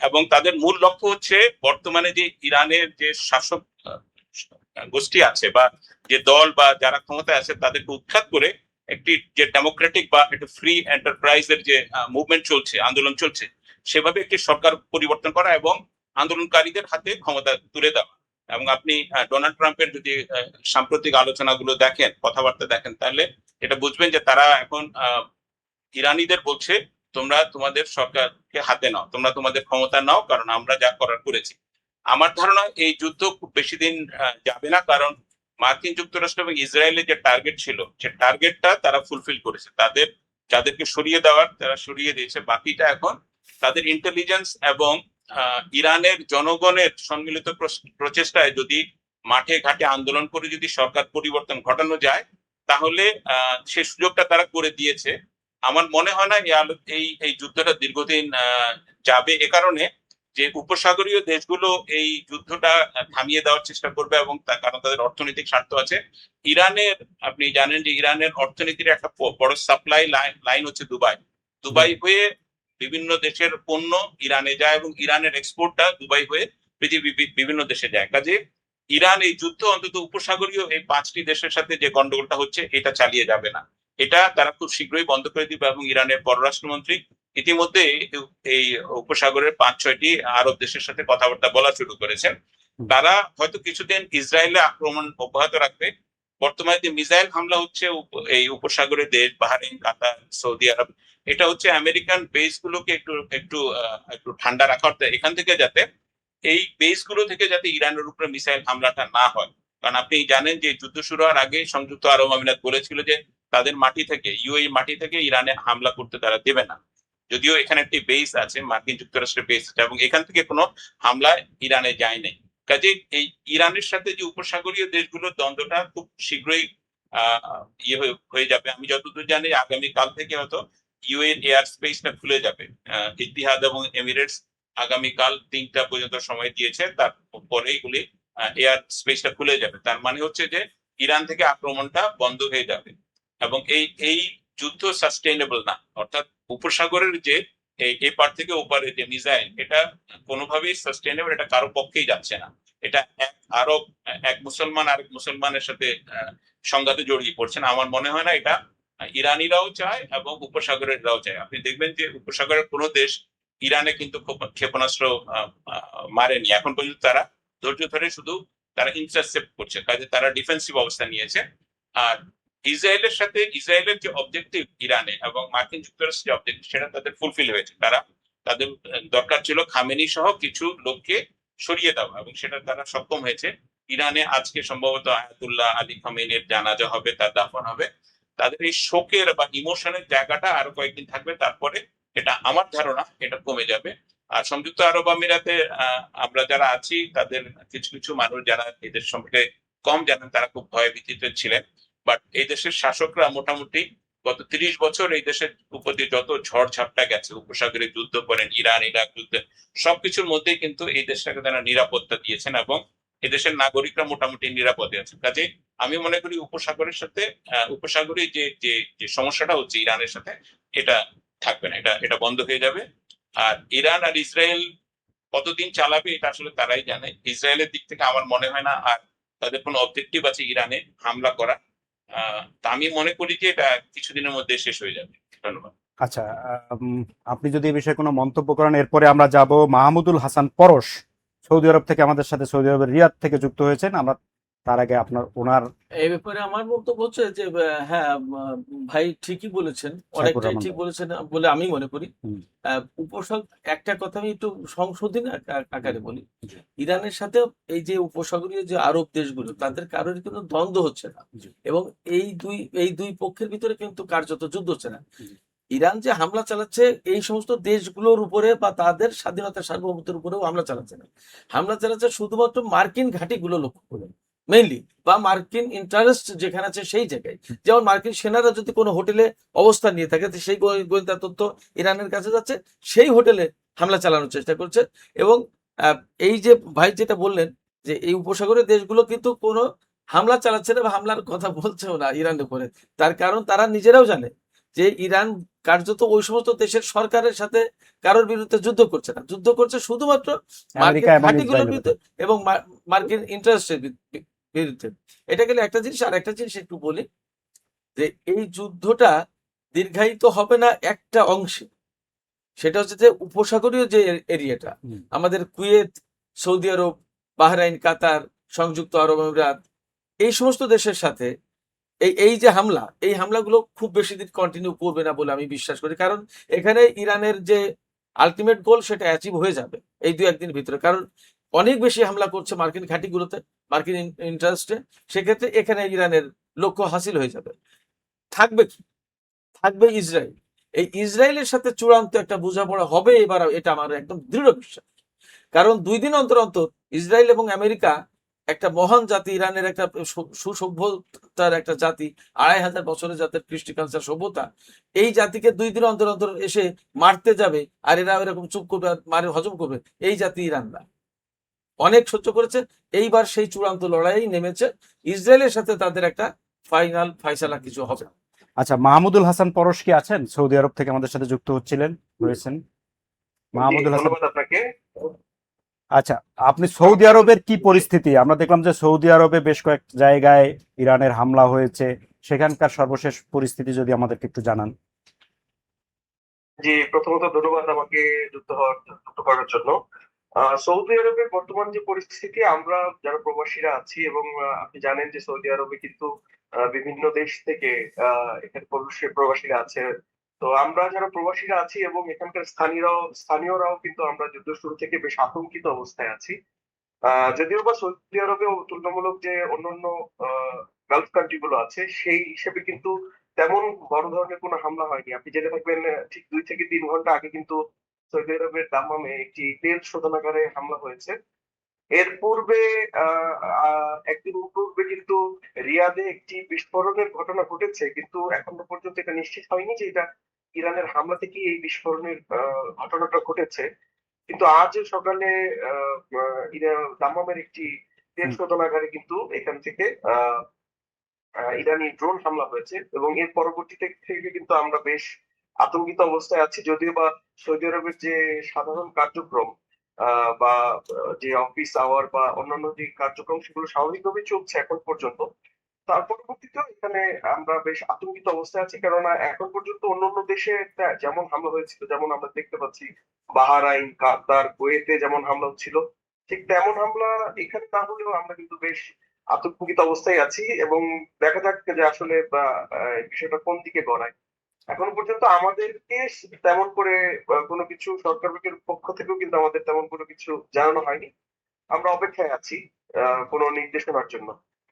এবং তাদের মূল লক্ষ্য হচ্ছে বর্তমানে যে ইরানের যে শাসক গোষ্ঠী আছে বা যে দল বা যারা ক্ষমতায় আছে, তাদেরকে উৎখাত করে একটি যে ডেমোক্রেটিক বা একটু ফ্রি এন্টারপ্রাইজের যে মুভমেন্ট চলছে, আন্দোলন চলছে, সেভাবে একটি সরকার পরিবর্তন করা এবং আন্দোলনকারীদের হাতে ক্ষমতা তুলে দেওয়া। এবং আপনি ডোনাল্ড ট্রাম্পের যদি সাম্প্রতিক আলোচনাগুলো দেখেন, কথাবার্তা দেখেন, তাহলে এটা বুঝবেন যে তারা এখন ইরানিদের বলছে, তোমরা তোমাদের সরকারকে হাতে নাও, তোমরা তোমাদের ক্ষমতা নাও, কারণ আমরা যা করার করেছি। আমার ধারণা এই যুদ্ধ খুব বেশি দিন যাবে না, কারণ মার্কিন যুক্তরাষ্ট্র এবং ইসরায়েলের যে টার্গেট ছিল, সে টার্গেটটা তারা ফুলফিল করেছে। তাদের যাদেরকে সরিয়ে দেওয়ার তারা সরিয়ে দিয়েছে, বাকিটা এখন তাদের ইন্টেলিজেন্স এবং ইরানের জনগণের সম্মিলিত প্রচেষ্টায় যদি মাঠে ঘাটে আন্দোলন করে যদি সরকার পরিবর্তন ঘটানো যায়, তাহলে সে সুযোগটা তারা করে দিয়েছে। আমার মনে হয় না এই এই যুদ্ধটা দীর্ঘদিন যাবে, এ কারণে যে উপসাগরীয় দেশগুলো এই যুদ্ধটা থামিয়ে দেওয়ার চেষ্টা করবে, এবং তার কারণ তাদের অর্থনৈতিক স্বার্থ আছে। ইরানের, আপনি জানেন যে ইরানের অর্থনীতির একটা বড় সাপ্লাই লাইন হচ্ছে দুবাই। দুবাই হয়ে বিভিন্ন দেশের পণ্য ইরানে যায় এবং ইরানের এক্সপোর্টটা দুবাই হয়ে পৃথিবীর বিভিন্ন দেশে যায়। কাজে ইরান এই যুদ্ধ অন্তত উপসাগরীয় এই 5টি দেশের সাথে যে গন্ডগোলটা হচ্ছে, এটা চালিয়ে যাবে না। এটা তারা খুব শীঘ্রই বন্ধ করে দিবে। এবং ইরানের পররাষ্ট্রমন্ত্রী ইতিমধ্যে এই উপসাগরের 5-6টি আরব দেশের সাথে কথাবার্তা বলা শুরু করেছেন। তারা হয়তো কিছুদিন ইসরায়েলে আক্রমণ অব্যাহত রাখবে। বর্তমানে যে মিসাইল হামলা হচ্ছে এই উপসাগরের দেশ বাহরাইন, কাতার, সৌদি আরব, এটা হচ্ছে আমেরিকান বেস গুলোকে একটু একটু একটু ঠান্ডা রাখা, অর্থাৎ এখান থেকে যাতে এই বেস গুলো থেকে যাতে ইরানের উপরে মিসাইল হামলাটা না হয়। কারণ আপনি জানেন যে যুদ্ধ শুরু হওয়ার আগে সংযুক্ত আরব আমিরাত বলেছিল যে তাদের মাটি থেকে, ইউএই মাটি থেকে ইরানে হামলা করতে তারা দেবে না। যদিও এখানে একটি বেস আছে, মার্কিন যুক্তরাষ্ট্রের বেস আছে, এবং এখান থেকে কোনো হামলা ইরানে যায় নাই। কাজে এই ইরানের সাথে যে উপসাগরীয় দেশগুলোর দ্বন্দ্বটা খুব শীঘ্রই ইয়ে হয়ে যাবে। আমি যতদূর জানি আগামী কাল থেকে হয়তো ইউএর এয়ার স্পেসটা খুলে যাবে। ইতিহাদ এবং এমিরেটস আগামীকাল 3টা পর্যন্ত সময় দিয়েছে, তারপরে এগুলি এয়ার স্পেসটা খুলে যাবে। তার মানে হচ্ছে যে ইরান থেকে আক্রমণটা বন্ধ হয়ে যাবে। এবং এই যুদ্ধ সাস্টেইনেবল না, অর্থাৎ উপসাগরের যে এই পার থেকে ওপারে যে মিসাইল, এটা কোনোভাবেই সাস্টেইনেবল, এটা কারো পক্ষেই যাচ্ছে না। এটা এক মুসলমান আরেক মুসলমানের সাথে সংঘাতে জড়িয়ে পড়ছে না। আমার মনে হয় না এটা ইরানিরাও চায় এবং উপসাগরেররাও চায়। আপনি দেখবেন যে উপসাগরের কোনো দেশ ইরানে কিন্তু ক্ষেপণাস্ত্র মারেনি এখন পর্যন্ত। তারা ধৈর্য ধরে শুধু তারা ইন্টারসেপ্ট করছে, কাজে তারা ডিফেন্সিভ অবস্থা নিয়েছে। আর ইসরায়েলের সাথে ইসরায়েলের যে অবজেক্টিভ ইরানে এবং মার্কিন যুক্তরাষ্ট্রের যে অবজেক্টিভ, সেটা তাদের ফুলফিল হয়েছে। তারা তাদের দরকার ছিল খামেনি সহ কিছু লোককে সরিয়ে দেওয়া, এবং সেটা তারা সক্ষম হয়েছে। ইরানে আজকে সম্ভবত আয়াতুল্লাহ আলী খামেনির জানাজা হবে, তার দাফন হবে। তাদের এই শোকের বা ইমোশনের জায়গাটা আরো কয়েকদিন থাকবে, তারপরে এটা আমার ধারণা এটা কমে যাবে। আর সংযুক্ত আরব আমিরাতে আমরা যারা আছি তাদের কিছু কিছু মানুষ যারা এদের সম্পর্কে কম জানেন তারা খুব ভয় ভীতিতে ছিলেন। বাট এই দেশের শাসকরা মোটামুটি গত 30 বছর এই দেশের উপর দিয়ে যত ঝড় ঝাপটা গেছে, উপসাগরে যুদ্ধ করেন, ইরান ইরাক যুদ্ধ, সবকিছুর মধ্যেই কিন্তু এই দেশটাকে তারা নিরাপত্তা দিয়েছেন এবং এদেশের নাগরিকরা মোটামুটি নিরাপদে আছে। কাজে আমি মনে করি উপসাগরের সাথে উপসাগরে যে যে যে সমস্যাটা হচ্ছে ইরানের সাথে, এটা থাকবে না, এটা বন্ধ হয়ে যাবে। আর ইরান আর ইসরায়েল কতদিন চালাবে এটা আসলে তারাই জানে। ইসরায়েলের দিক থেকে আমার মনে হয় না আর তাদের কোনো অবজেক্টিভ আছে ইরানে হামলা করা। তা আমি মনে করি যে এটা কিছুদিনের মধ্যে শেষ হয়ে যাবে। ধন্যবাদ। আচ্ছা, আপনি যদি এই বিষয়ে কোনো মন্তব্য করেন, এরপরে আমরা যাব মাহমুদুল হাসান পরশ, সৌদি আরব থেকে আমাদের সাথে, সৌদি আরবের রিয়াদ থেকে যুক্ত হয়েছেন। আমরা তার আগে ওনার এই ব্যাপারে আমার বক্তব্য হচ্ছে যে হ্যাঁ, ভাই ঠিকই বলেছেন, সাইফুর অনেকটাই রহমান ঠিক ভাই। বলেছেন বলে আমি মনে করি। হুম। উপসাগর, একটা কথা আমি একটু সংশোধনী আকারে বলি। জি। ইরানের সাথে এই যে উপসাগরীয় যে আরব দেশগুলো, তাদের কারোর কিন্তু দ্বন্দ্ব হচ্ছে না, জি। এবং এই দুই পক্ষের ভিতরে কিন্তু কার্যত যুদ্ধ হচ্ছে না। জি। ইরান যে হামলা চালাচ্ছে এই সমস্ত দেশগুলোর উপরে বা তাদের স্বাধীনতা সার্বভৌমত্বের উপরেও হামলা চালাচ্ছে না, হামলা চালাচ্ছে শুধুমাত্র মার্কিন ঘাঁটিগুলো লক্ষ্য করে মেইনলি, বা মার্কিন ইন্টারেস্ট যেখানে আছে সেই জায়গায়। যেমন মার্কিন সেনারা যদি কোনো হোটেলে অবস্থান নিয়ে থাকে, তো সেই গোয়েন্দা তথ্য ইরানের কাছে যাচ্ছে, সেই হোটেলে হামলা চালানোর চেষ্টা করছে। এবং এই যে ভাই যেটা বললেন যে এই উপসাগরের দেশগুলো কিন্তু কোনো হামলা চালাচ্ছে না বা হামলার কথা বলছেও না ইরানের উপরে, তার কারণ তারা নিজেরাও জানে যে ইরান কার্যত ওই সমস্ত দেশের সরকারের সাথে কারোর বিরুদ্ধে যুদ্ধ করছে না, যুদ্ধ করছে শুধুমাত্র মার্কিন আমেরিকা এবং ঘাঁটিগুলোর ইসরায়েলের বিরুদ্ধে এবং মার্কিন ইন্টারেস্টের বিরুদ্ধে। এটা গেলে একটা জিনিস, আর একটা জিনিস একটু বলি যে এই যুদ্ধটা দীর্ঘায়িত হবে না একটা অংশে, সেটা হচ্ছে যে উপসাগরীয় যে এরিয়াটা, হুম। আমাদের কুয়েত, সৌদি আরব, বাহরাইন, কাতার, সংযুক্ত আরব আমিরাত, এই সমস্ত দেশের সাথে এই যে হামলা, এই হামলাগুলো খুব বেশি দিন কন্টিনিউ করবে না বলে আমি বিশ্বাস করি। কারণ এখানে ইরানের যে আলটিমেট গোল সেটা অ্যাচিভ হয়ে যাবে এই দু একদিনের ভিতরে, কারণ অনেক বেশি হামলা করছে মার্কিন ঘাঁটিগুলোতে, মার্কিন ইন্টারেস্টে। সেক্ষেত্রে এখানে ইরানের লক্ষ্য হাসিল হয়ে যাবে। থাকবে কি? থাকবে ইসরায়েল। এই ইসরায়েলের সাথে চূড়ান্ত একটা বোঝাপড়া হবে এবার, এটা আমার একদম দৃঢ় বিশ্বাস। কারণ 2 দিন অন্তর অন্তর ইসরায়েল এবং আমেরিকা, একটা মহান জাতি, ইরানের একটা সুসভ্যতার একটা জাতি, 2500 বছরের জাতের কৃষ্টি কালচার সভ্যতা, এই জাতিকে 2 দিন অন্তর অন্তর এসে মারতে যাবে আর এরা এরকম চুপ করবে আর মারে হজম করবে, এই জাতি ইরান না। অনেক সহ্য করেছে, এইবার সেই চূড়ান্ত লড়াই নেমেছে। ইসরায়েলের সাথে তাদের একটা ফাইনাল ফাইসালা কিছু হবে। আচ্ছা, মাহমুদুল হাসান পরশ কি আছেন? সৌদি আরব থেকে আমাদের সাথে যুক্ত হয়েছেন মাহমুদুল হাসান। ধন্যবাদ আপনাকে। আচ্ছা, আপনি সৌদি আরবের কি পরিস্থিতি? আমরা দেখলাম যে সৌদি আরবে বেশ কয়েক জায়গায় ইরানের হামলা হয়েছে, সেখানকার সর্বশেষ পরিস্থিতি যদি আমাদেরকে একটু জানান। জি, প্রথমত ধন্যবাদ আমাকে যুক্ত করার জন্য। সৌদি আরবের বর্তমান যে পরিস্থিতি, আমরা যারা প্রবাসীরা আছি এবং আপনি জানেন যে সৌদি আরবে কিন্তু বিভিন্ন দেশ থেকে এখানে প্রবাসীরা আছে। তো আমরা যারা প্রবাসীরা আছি এবং এখানকার স্থানীয়রাও কিন্তু আমরা যুদ্ধ শুরু থেকে বেশ আতঙ্কিত অবস্থায় আছি। যদিও বা সৌদি আরবে তুলনামূলক যে অন্যান্য গালফ কান্ট্রি গুলো আছে সেই হিসেবে কিন্তু তেমন বড় ধরনের কোনো হামলা হয়নি। আপনি জেনে থাকবেন ঠিক 2 থেকে 3 ঘন্টা আগে কিন্তু সৌদি আরবের দাম্মামে একটি তেল শোধনাগারে হামলা হয়েছে। এর পূর্বে একদিন পূর্বে কিন্তু রিয়াদে একটি বিস্ফোরণের ঘটনা ঘটেছে, কিন্তু এখনো পর্যন্ত এটা নিশ্চিত হয়নি যে এটা ইরানের হামলা থেকে এই বিস্ফোরণের ঘটনাটা ঘটেছে। কিন্তু আজ সকালে দাম্মামের একটি তেল হুম। শোধনাগারে কিন্তু এখান থেকে ইরানি ড্রোন হামলা হয়েছে এবং এর পরবর্তীতে থেকে কিন্তু আমরা বেশ আতঙ্কিত অবস্থায় আছি। যদিও বা সৌদি আরবের যে সাধারণ কার্যক্রম বা যে অফিস আওয়ার বা অন্যান্য যে কার্যক্রম সেগুলো স্বাভাবিকভাবে চলছে এখন পর্যন্ত। তার পরবর্তীতেও এখানে আমরা বেশ আতঙ্কিত অবস্থায় আছি, কেননা এখন পর্যন্ত অন্যান্য দেশে যেমন হামলা হয়েছিল, যেমন আমরা দেখতে পাচ্ছি বাহরাইন, কাতার, কুয়েতে যেমন হামলা হচ্ছিল, ঠিক তেমন হামলা এখানে না হলেও আমরা কিন্তু বেশ আতঙ্কিত অবস্থায় আছি এবং দেখা যাক যে আসলে বিষয়টা কোন দিকে গড়ায়। এখনো পর্যন্ত আমাদেরকে তেমন করে কোনো কিছু সরকারের পক্ষ থেকেও কিন্তু আমাদের তেমন কোনো কিছু জানানো হয়নি। আমরা অপেক্ষায় আছি কোনো নির্দেশনার জন্য।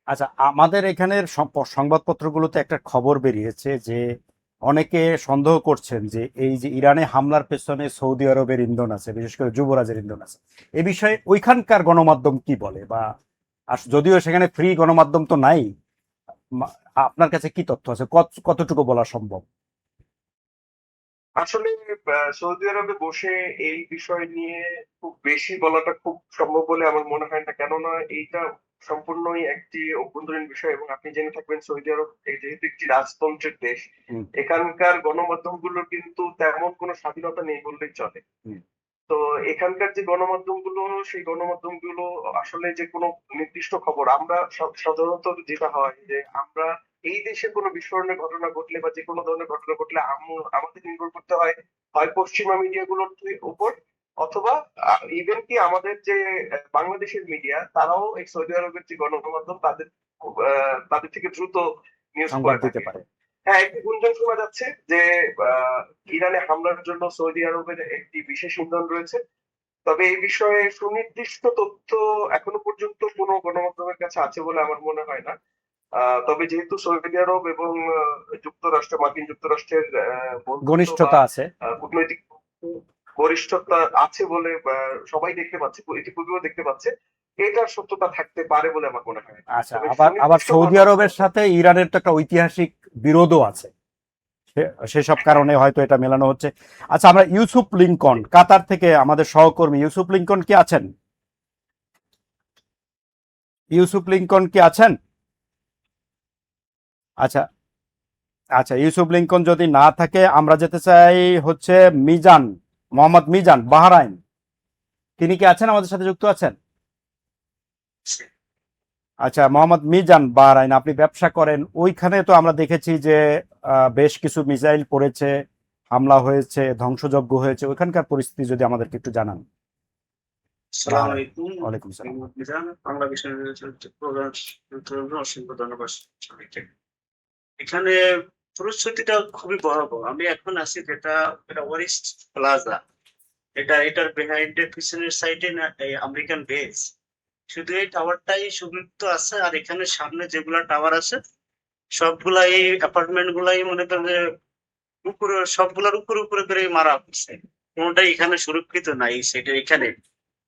আচ্ছা, আমাদের এখানের সংবাদপত্রগুলোতে একটা খবর বেরিয়েছে যে অনেকে সন্দেহ করছেন যে এই যে ইরানে হামলার পেছনে সৌদি আরবের ইন্ধন আছে, বিশেষ করে যুবরাজের ইন্ধন আছে। এ বিষয়ে ওইখানকার গণমাধ্যম কি বলে, বা যদিও সেখানে ফ্রি গণমাধ্যম তো নাই, মা- আপনার কাছে কি তথ্য আছে, কতটুকু বলা সম্ভব? আসলে সৌদি আরবে বসে এই বিষয় নিয়ে খুব বেশি বলাটা খুব সম্ভব বলে আমার মনে হয় না, কেননা এইটা সম্পূর্ণই একটি অভ্যন্তরীণ বিষয়। এবং আপনি জেনে থাকবেন সৌদি আরব যেহেতু একটি রাজতন্ত্রের দেশ, হুম, এখানকার গণমাধ্যমগুলোর কিন্তু তেমন কোনো স্বাধীনতা নেই বললেই চলে। হুম। তো এখানকার যে গণমাধ্যমগুলো, সেই গণমাধ্যমগুলো আসলে যে কোনো নির্দিষ্ট খবর, আমরা সাধারণত যেটা হয় যে আমরা এই দেশে কোনো বিস্ফোরণের ঘটনা ঘটলে বা যে কোনো ধরনের ঘটনা ঘটলে আমাদের নির্ভর করতে হয় হয় পশ্চিমা মিডিয়াগুলোর উপর, অথবা ইভেন কি আমাদের যে বাংলাদেশের মিডিয়া, তারাও এই সৌদি আরবের যে গণমাধ্যম তাদের থেকে দ্রুত নিউজ সংবাদ করে দিতে থাকে। পারে। হ্যাঁ, একটি গুঞ্জন শোনা যাচ্ছে যে আহ, ইরানে হামলার জন্য সৌদি আরবের একটি বিশেষ ইন্ধন রয়েছে। তবে এই বিষয়ে সুনির্দিষ্ট তথ্য এখনো পর্যন্ত কোনো গণমাধ্যমের কাছে আছে বলে আমার মনে হয় না। তবে যেহেতু সৌদি আরব এবং মার্কিন যুক্তরাষ্ট্রের বন্ধুত্ব বা ঘনিষ্ঠতা আছে। কূটনৈতিক বরিষ্ঠতা আছে বলে সবাই দেখতে পাচ্ছে, ইতিপূর্বেও দেখতে পাচ্ছে, এটার সত্যতা থাকতে পারে বলে আমার মনে হয়। আচ্ছা, তবে আবার আবার সুনির্দিষ্ট সৌদি ভাবে আরবের সাথে ইরানের তো একটা ঐতিহাসিক বিরোধও আছে, সেসব কারণে হয়তো এটা মেলানো হচ্ছে। আচ্ছা, আমরা ইউসুফ লিঙ্কন কাতার থেকে আমাদের সহকর্মী ইউসুফ লিঙ্কন কি আছেন? ইউসুফ লিঙ্কন কি আছেন? আচ্ছা, আচ্ছা, ইউসুফ লিঙ্কন যদি না থাকে, আমরা যেতে চাই হচ্ছে মিজান, মোহাম্মদ মিজান, বাহরাইন। তিনি কি আছেন, আমাদের সাথে যুক্ত আছেন? আচ্ছা, মোহাম্মদ মিজান, বাহরাইন, আপনি ব্যবসা করেন ওইখানে, তো আমরা দেখেছি যে বেশ কিছু মিসাইল পড়েছে, হামলা হয়েছে, ধ্বংসযজ্ঞ হয়েছে। ওইখানকার পরিস্থিতি যদি আমাদেরকে একটু জানান। আসসালামু বাহরাইন। আলাইকুম। ওয়ালাইকুম সালাম। মিজান, বাংলা বিষয় প্রধান অসংখ্য ধন্যবাদ সবাইকে। এখানে পরিস্থিতিটা খুবই ভয়াবহ। আমি এখন আছি এটা ওয়ারিস্ট প্লাজা। এটার বিহাইন্ড এর পিছনের সাইডে না এই আমেরিকান বেস। শুধু এই টাওয়ারটাই সুবৃত্ত আছে, আর এখানে সামনে যেগুলা টাওয়ার আছে সবগুলাই অ্যাপার্টমেন্ট গুলাই মনে করেন যে উপরে, সবগুলার উপরে উপরে করে মারা হচ্ছে। কোনটাই এখানে সুরক্ষিত নাই। সেটা এখানে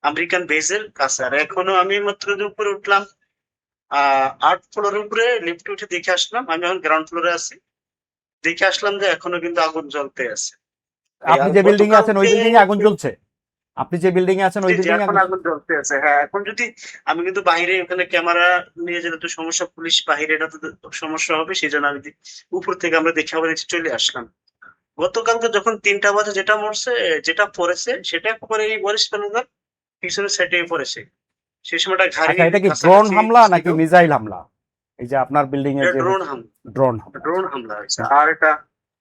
আমেরিকান বেসের কাছে। আর এখনো আমি মাত্র যে উপরে উঠলাম, 8 ফ্লোরের উপরে লিফট উঠে দেখে আসলাম। আমি এখন গ্রাউন্ড ফ্লোরে আছি। দেখে আসলাম যে এখনো কিন্তু আগুন জ্বলতে আছে। আপনি যে বিল্ডিং এ আছেন ওই গতকালকে বিল্ডিং এ আগুন জ্বলছে? আপনি যে বিল্ডিং এ আছেন ওই জি, জি, বিল্ডিং এ এখন আগুন? আগুন জ্বলতে আছে। হ্যাঁ, এখন যদি আমি কিন্তু বাইরে ওখানে ক্যামেরা নিয়ে যেতে তো সমস্যা, পুলিশ বাহিরে এটা তো সমস্যা হবে, সেই জন্য আমি উপর থেকে আমরা দেখে আবার নিচে চলে আসলাম। গতকালকে যখন 3টা বাজে যেটা পড়েছে সেটা করে এই বরিশ প্লাজার পিছনের সাইডে পড়েছে। সেই সময়টা আচ্ছা, ঘাড়ির এটা কি ড্রোন কাছাকাছি হামলা ছিল। নাকি মিসাইল হামলা? এই যে আপনার বিল্ডিং এ এটা যে ড্রোন হচ্ছে হামলা। ড্রোন হামলা। ড্রোন হামলা হয়েছে। আর এটা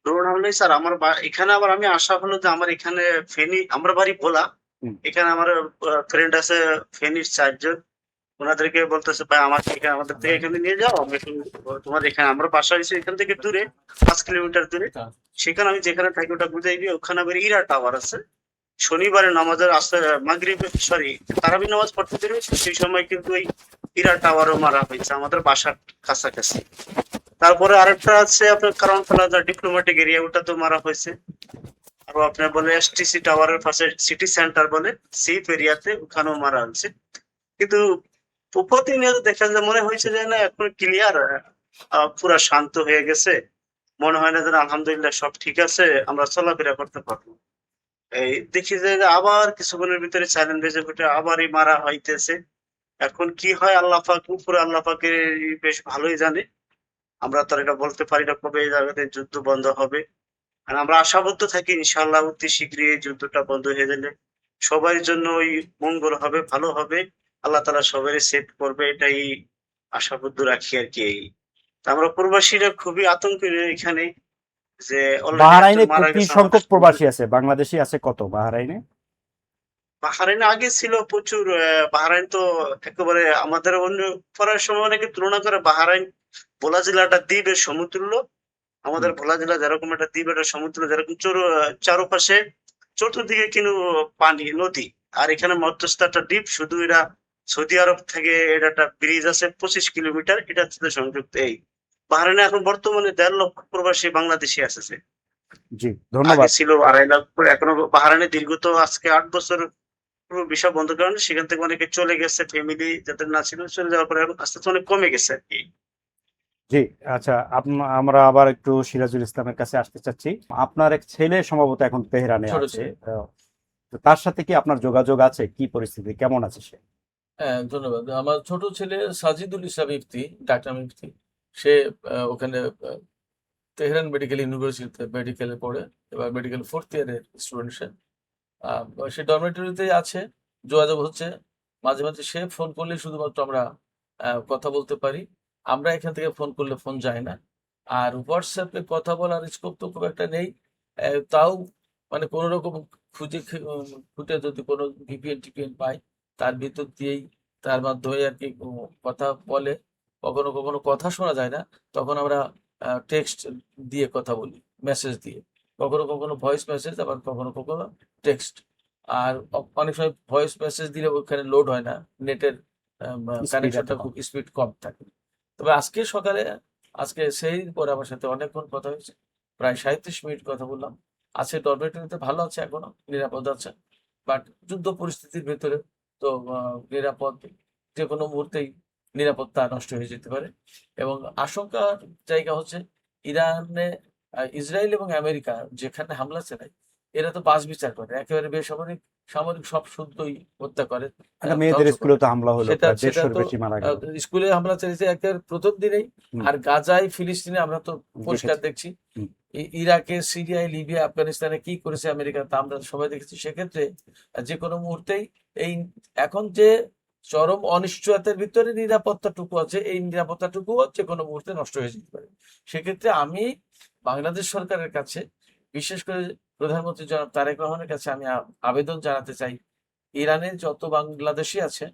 ড্রোন হামলা হয়েছে। আর আমার এখানে আবার আমি আশা হলো যে আমার এখানে ফেনী, আমার বাড়ি ভোলা। হুম। এখানে আমার ফ্রেন্ড আছে ফেনীর 4 জন। ওনাদেরকে বলতেছে ভাই আমাকে এখানে, আমাদের থেকে এখানে নিয়ে যাও, আমি একটু তোমার এখানে, আমার বাসা হয়েছে এখান থেকে দূরে 5 কিলোমিটার দূরে। সেখানে আমি যেখানে থাকি ওটা বুঝাই দিই। ওখানে আবার ইরা টাওয়ার আছে। শনিবারে নামাজের মাগরিব, সরি, তারাবি নামাজ পড়তে বেরিয়েছে, সেই সময় কিন্তু ওই ইরা টাওয়ারও মারা হয়েছে আমাদের বাসার কাছাকাছি। তারপরে আরেকটা আছে আপনার কারণ প্লাজা ডিপ্লোম্যাটিক এরিয়া, ওটা তো মারা হয়েছে। আর আপনার বলে এসটিসি টাওয়ারের পাশে সিটি সেন্টার বলে সেফ এরিয়াতে, ওখানেও মারা হয়েছে। কিন্তু প্রতিনিয়ত দেখা যায় মনে হয়েছে যে না এখন ক্লিয়ার, পুরা শান্ত হয়ে গেছে। মনে হয় না যে আলহামদুলিল্লাহ সব ঠিক আছে, আমরা চলাফেরা করতে পারবো। এই দেখি যে আবার কিছুক্ষণের ভিতরে সাইলেন্ট বেজে উঠে আবারই মারা হইতেছে। এখন কি হয় আল্লাহ পাক, উপরে আল্লাহ পাকের বেশ ভালোই জানে। আমরা তো আর এটা বলতে পারি না কবে এই জায়গাতে যুদ্ধ বন্ধ হবে। আর আমরা আশাবদ্ধ থাকি ইনশাআল্লাহ অতি শীঘ্রই এই যুদ্ধটা বন্ধ হয়ে গেলে সবার জন্য ওই মঙ্গল হবে, ভালো হবে। আল্লাহ তাআলা সবারই সেভ করবে, এটাই আশাবদ্ধ রাখি আর কি। আমরা প্রবাসীরা খুবই আতঙ্কের এখানে, যে অলরেডি বাহরাইনে একজন মারা কি গেছে আমাদের সংখ্যক প্রবাসী আছে? বাংলাদেশি আছে কত বাহরাইনে? বাহরাইনে আগে ছিল প্রচুর। বাহরাইন তো একেবারে আমাদের অন্য পড়ার সময় অনেকে তুলনা করে বাহরাইন ভোলা জেলাটা দ্বীপের সমতুল্য। আমাদের ভোলা জেলা যেরকম একটা দ্বীপ, একটা সমুদ্র, যেরকম চারপাশে চতুর্দিকে কিন্তু পানি, নদী, আর এখানে মধ্যস্থ একটা দ্বীপ। শুধু এরা সৌদি আরব থেকে এটা একটা ব্রিজ আছে 25 কিলোমিটার, এটার সাথে সংযুক্ত। এই বাহরাইনে এখন বর্তমানে 1.5 লক্ষ প্রবাসী বাংলাদেশি আসছে। জি, আগে ধন্যবাদ। ছিল 2.5 লক্ষ। এখনো বাহরাইনে দীর্ঘত আজকে 8 বছর পুরো ভিসা বন্ধ কারণে সেখান থেকে অনেকে চলে গেছে, ফ্যামিলি যাদের না ছিল চলে যাওয়ার পরে এখন আস্তে আস্তে অনেক কমে গেছে আর কি। জি, আচ্ছা, আমরা আবার একটু সিরাজুল ইসলামের কাছে আসতে চাচ্ছি। আপনার এক ছেলে সম্ভবত এখন তেহরানে ছোট আছে, ছেলে। তো তার সাথে কি আপনার যোগাযোগ আছে? কি পরিস্থিতি, কেমন আছে সে? হ্যাঁ, ধন্যবাদ। আমার ছোট ছেলে সাজিদুল ইসলাম ইফতি, ডাক্তার ইফতি, সে ওখানে তেহরান মেডিকেল ইউনিভার্সিটিতে মেডিকেলে পড়ে, এবার মেডিকেল 4th ইয়ারের স্টুডেন্ট সে। সে ডরমেটরিতে আছে, যোগাযোগ হচ্ছে মাঝে মাঝে। সে ফোন করলে শুধুমাত্র আমরা কথা বলতে পারি, আমরা এখান থেকে ফোন করলে ফোন যায় না। আর হোয়াটসঅ্যাপে কথা বলার স্কোপ তো খুব একটা নেই। তাও মানে কোনো রকম খুঁটে যদি কোনো ভিপিএন টিপিএন পাই, তার ভিতর দিয়েই, তার মাধ্যমে আর কি কথা বলে। কখনো কখনো কথা শোনা যায় না, তখন আমরা টেক্সট দিয়ে কথা বলি, মেসেজ দিয়ে। কখনো কখনো ভয়েস মেসেজ, আবার কখনো কখনো টেক্সট। আর অনেক সময় ভয়েস মেসেজ দিলে ওখানে লোড হয় না, নেটের Speed কানেকশনটা এত কম। খুব স্পিড কম থাকে। তবে আজকে সকালে, আজকে সেই পরে আমার সাথে অনেকক্ষণ কথা হয়েছে, প্রায় 37 মিনিট কথা বললাম। আছে ডরমেটরিতে, ভালো আছে, এখনো নিরাপদ আছে। বাট যুদ্ধ পরিস্থিতির ভেতরে তো নিরাপদ, যে কোনো মুহূর্তেই নিরাপত্তা নষ্ট হয়ে যেতে পারে। এবং আশঙ্কার জায়গা হচ্ছে ইরানে, ইসরায়েল এবং আমেরিকা যেখানে হামলা চালায়, এরা তো বাছ বিচার করে, একেবারে বেসামরিক সামরিক সব শুদ্ধই হত্যা করে, একটা মেয়েদের ধ্বংস স্কুলে করে। তো হামলা হলো, সেটা প্রায় সেটা 150-র তো বেশি মারা গেল। স্কুলে হামলা চালিয়েছে একেবারে প্রথম দিনেই। হুম, আর গাজায়, ফিলিস্তিনে আমরা তো পরিষ্কার দেখেছি। দেখছি। হুম, ইরাকে, সিরিয়ায়, লিবিয়া, আফগানিস্তানে কি করেছে আমেরিকা, তা আমরা সবাই দেখেছি। সেক্ষেত্রে যে কোনো মুহূর্তেই এই, এখন যে চরম অনিশ্চয়তার ভিতরে নিরাপত্তাটুকু আছে, এই নিরাপত্তাটুকুও যে কোনো মুহূর্তে নষ্ট হয়ে যেতে পারে। সেক্ষেত্রে আমি বাংলাদেশ সরকারের কাছে, বিশেষ করে প্রধানমন্ত্রী জনাব তারেক রহমানের কাছে আমি আবেদন জানাতে চাই, ইরানের যত বাংলাদেশি আছে,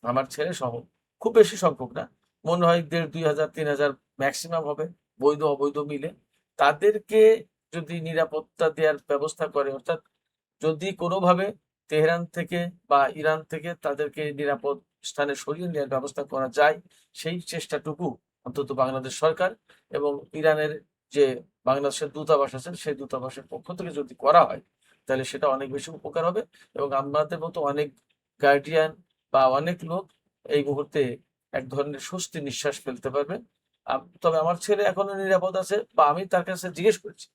আমার ছেলে সহ, খুব বেশি সংখ্যক না, মনে হয় 1,500, 2,000, 3,000 ম্যাক্সিমাম হবে, বৈধ অবৈধ মিলে। তাদেরকে যদি নিরাপত্তা দেওয়ার ব্যবস্থা করে, অর্থাৎ যদি কোনোভাবে তেহরান থেকে বা ইরান থেকে তাদেরকে নিরাপদ স্থানে সরিয়ে নেওয়ার ব্যবস্থা করা যায়, সেই চেষ্টাটুকু অন্তত বাংলাদেশ সরকার এবং ইরানের যে বাংলাদেশের দূতাবাস আছে, সেই দূতাবাসের পক্ষ থেকে যদি করা হয়, তাহলে সেটা অনেক বেশি উপকার হবে। এবং আমাদের মতো অনেক গার্ডিয়ান বা অনেক লোক এই মুহূর্তে এক ধরনের স্বস্তি নিঃশ্বাস ফেলতে পারবে। তবে আমার ছেলে এখনো নিরাপদ আছে, বা আমি তার কাছে জিজ্ঞেস করেছি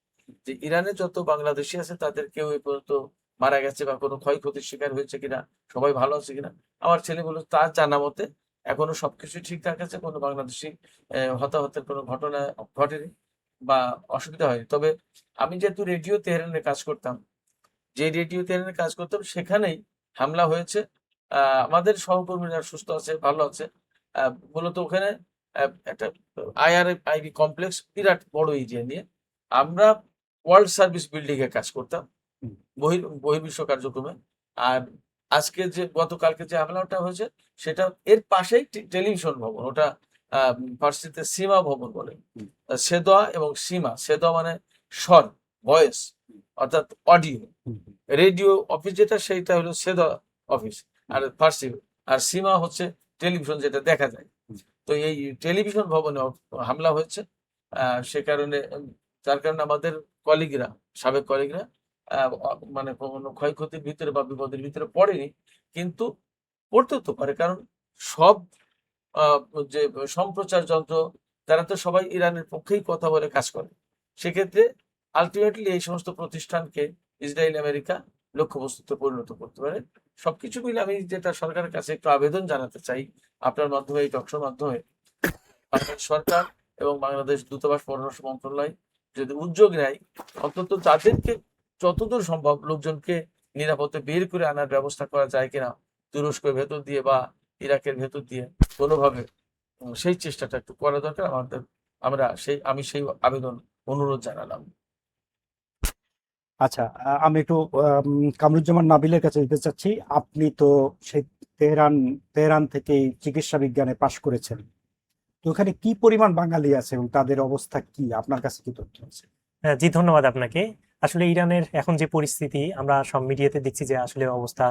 যে ইরানে যত বাংলাদেশি আছে তাদের কেউ এ পর্যন্ত মারা গেছে বা কোনো ক্ষয়ক্ষতির শিকার হয়েছে কিনা, সবাই ভালো আছে কিনা। আমার ছেলে বলল তার জানা মতে এখনো সবকিছু ঠিকঠাক আছে, কোনো বাংলাদেশি হতাহতের কোনো ঘটনা ঘটেনি বা অসুবিধা হয়নি। তবে আমি যেহেতু রেডিও তেহরানে কাজ করতাম, যে রেডিও তেহরানে কাজ করতাম সেখানেই হামলা হয়েছে। আমাদের সহকর্মীরা সুস্থ আছে, ভালো আছে। মূলত ওখানে একটা IRIB কমপ্লেক্স, বিরাট বড় এরিয়া নিয়ে। আমরা ওয়ার্ল্ড সার্ভিস বিল্ডিং এ কাজ করতাম, হুম, বহির্বিশ্ব কার্যক্রমে। আর আজকে যে গতকালকে যে হামলাটা হয়েছে, সেটা এর পাশেই টেলিভিশন ভবন, ওটা ফার্সিতে সীমা ভবন বলে। হুম, সেদোয়া এবং সীমা, সেদোয়া মানে স্বর, ভয়েস, অর্থাৎ অডিও। হুম, রেডিও অফিস যেটা, সেইটা হলো সেদা অফিস, আর ফার্সি। আর সীমা হচ্ছে টেলিভিশন, যেটা দেখা যায়। হুম। তো এই টেলিভিশন ভবনে হামলা হয়েছে। সে কারণে যার কারণে আমাদের কলিগরা, সাবেক কলিগরা মানে কোনো ক্ষয়ক্ষতির ভিতরে বা বিপদের ভিতরে পড়েনি, কিন্তু পড়তেও তো পারে। কারণ সব আহ, যে সম্প্রচার যন্ত্র, তারা তো সবাই ইরানের পক্ষেই কথা বলে কাজ করে। সেক্ষেত্রে আলটিমেটলি এই সমস্ত প্রতিষ্ঠানকে ইসরায়েল, আমেরিকা লক্ষ্যবস্তুতে পরিণত করতে পারে। সবকিছু মিলে আমি যেটা সরকারের কাছে একটু আবেদন জানাতে চাই, আপনার মাধ্যমে, এই টকশোর মাধ্যমে, বাংলাদেশ সরকার এবং বাংলাদেশ দূতাবাস, পররাষ্ট্র মন্ত্রণালয় যদি উদ্যোগ নেয়, অন্তত তাদেরকে যতদূর সম্ভব লোকজনকে নিরাপদে বের করে আনার ব্যবস্থা করা যায় কিনা, তুরস্কের ভেতর দিয়ে বা ইরাকের ভেতর দিয়ে কোনোভাবে, সেই চেষ্টাটা একটু করা দরকার আমাদের। আমি সেই আবেদন, অনুরোধ জানালাম। আচ্ছা, আমি একটু কামরুজ্জামান নাবিলের কাছে যেতে চাচ্ছি। আপনি তো সেই তেহরান তেহরান থেকেই চিকিৎসা বিজ্ঞানে পাশ করেছেন। তো ওখানে কি পরিমাণ বাঙালি আছে এবং তাদের অবস্থা কি, আপনার কাছে কি তথ্য আছে? জি, ধন্যবাদ আপনাকে। আসলে ইরানের এখন যে পরিস্থিতি আমরা সব মিডিয়াতে দেখছি যে আসলে অবস্থা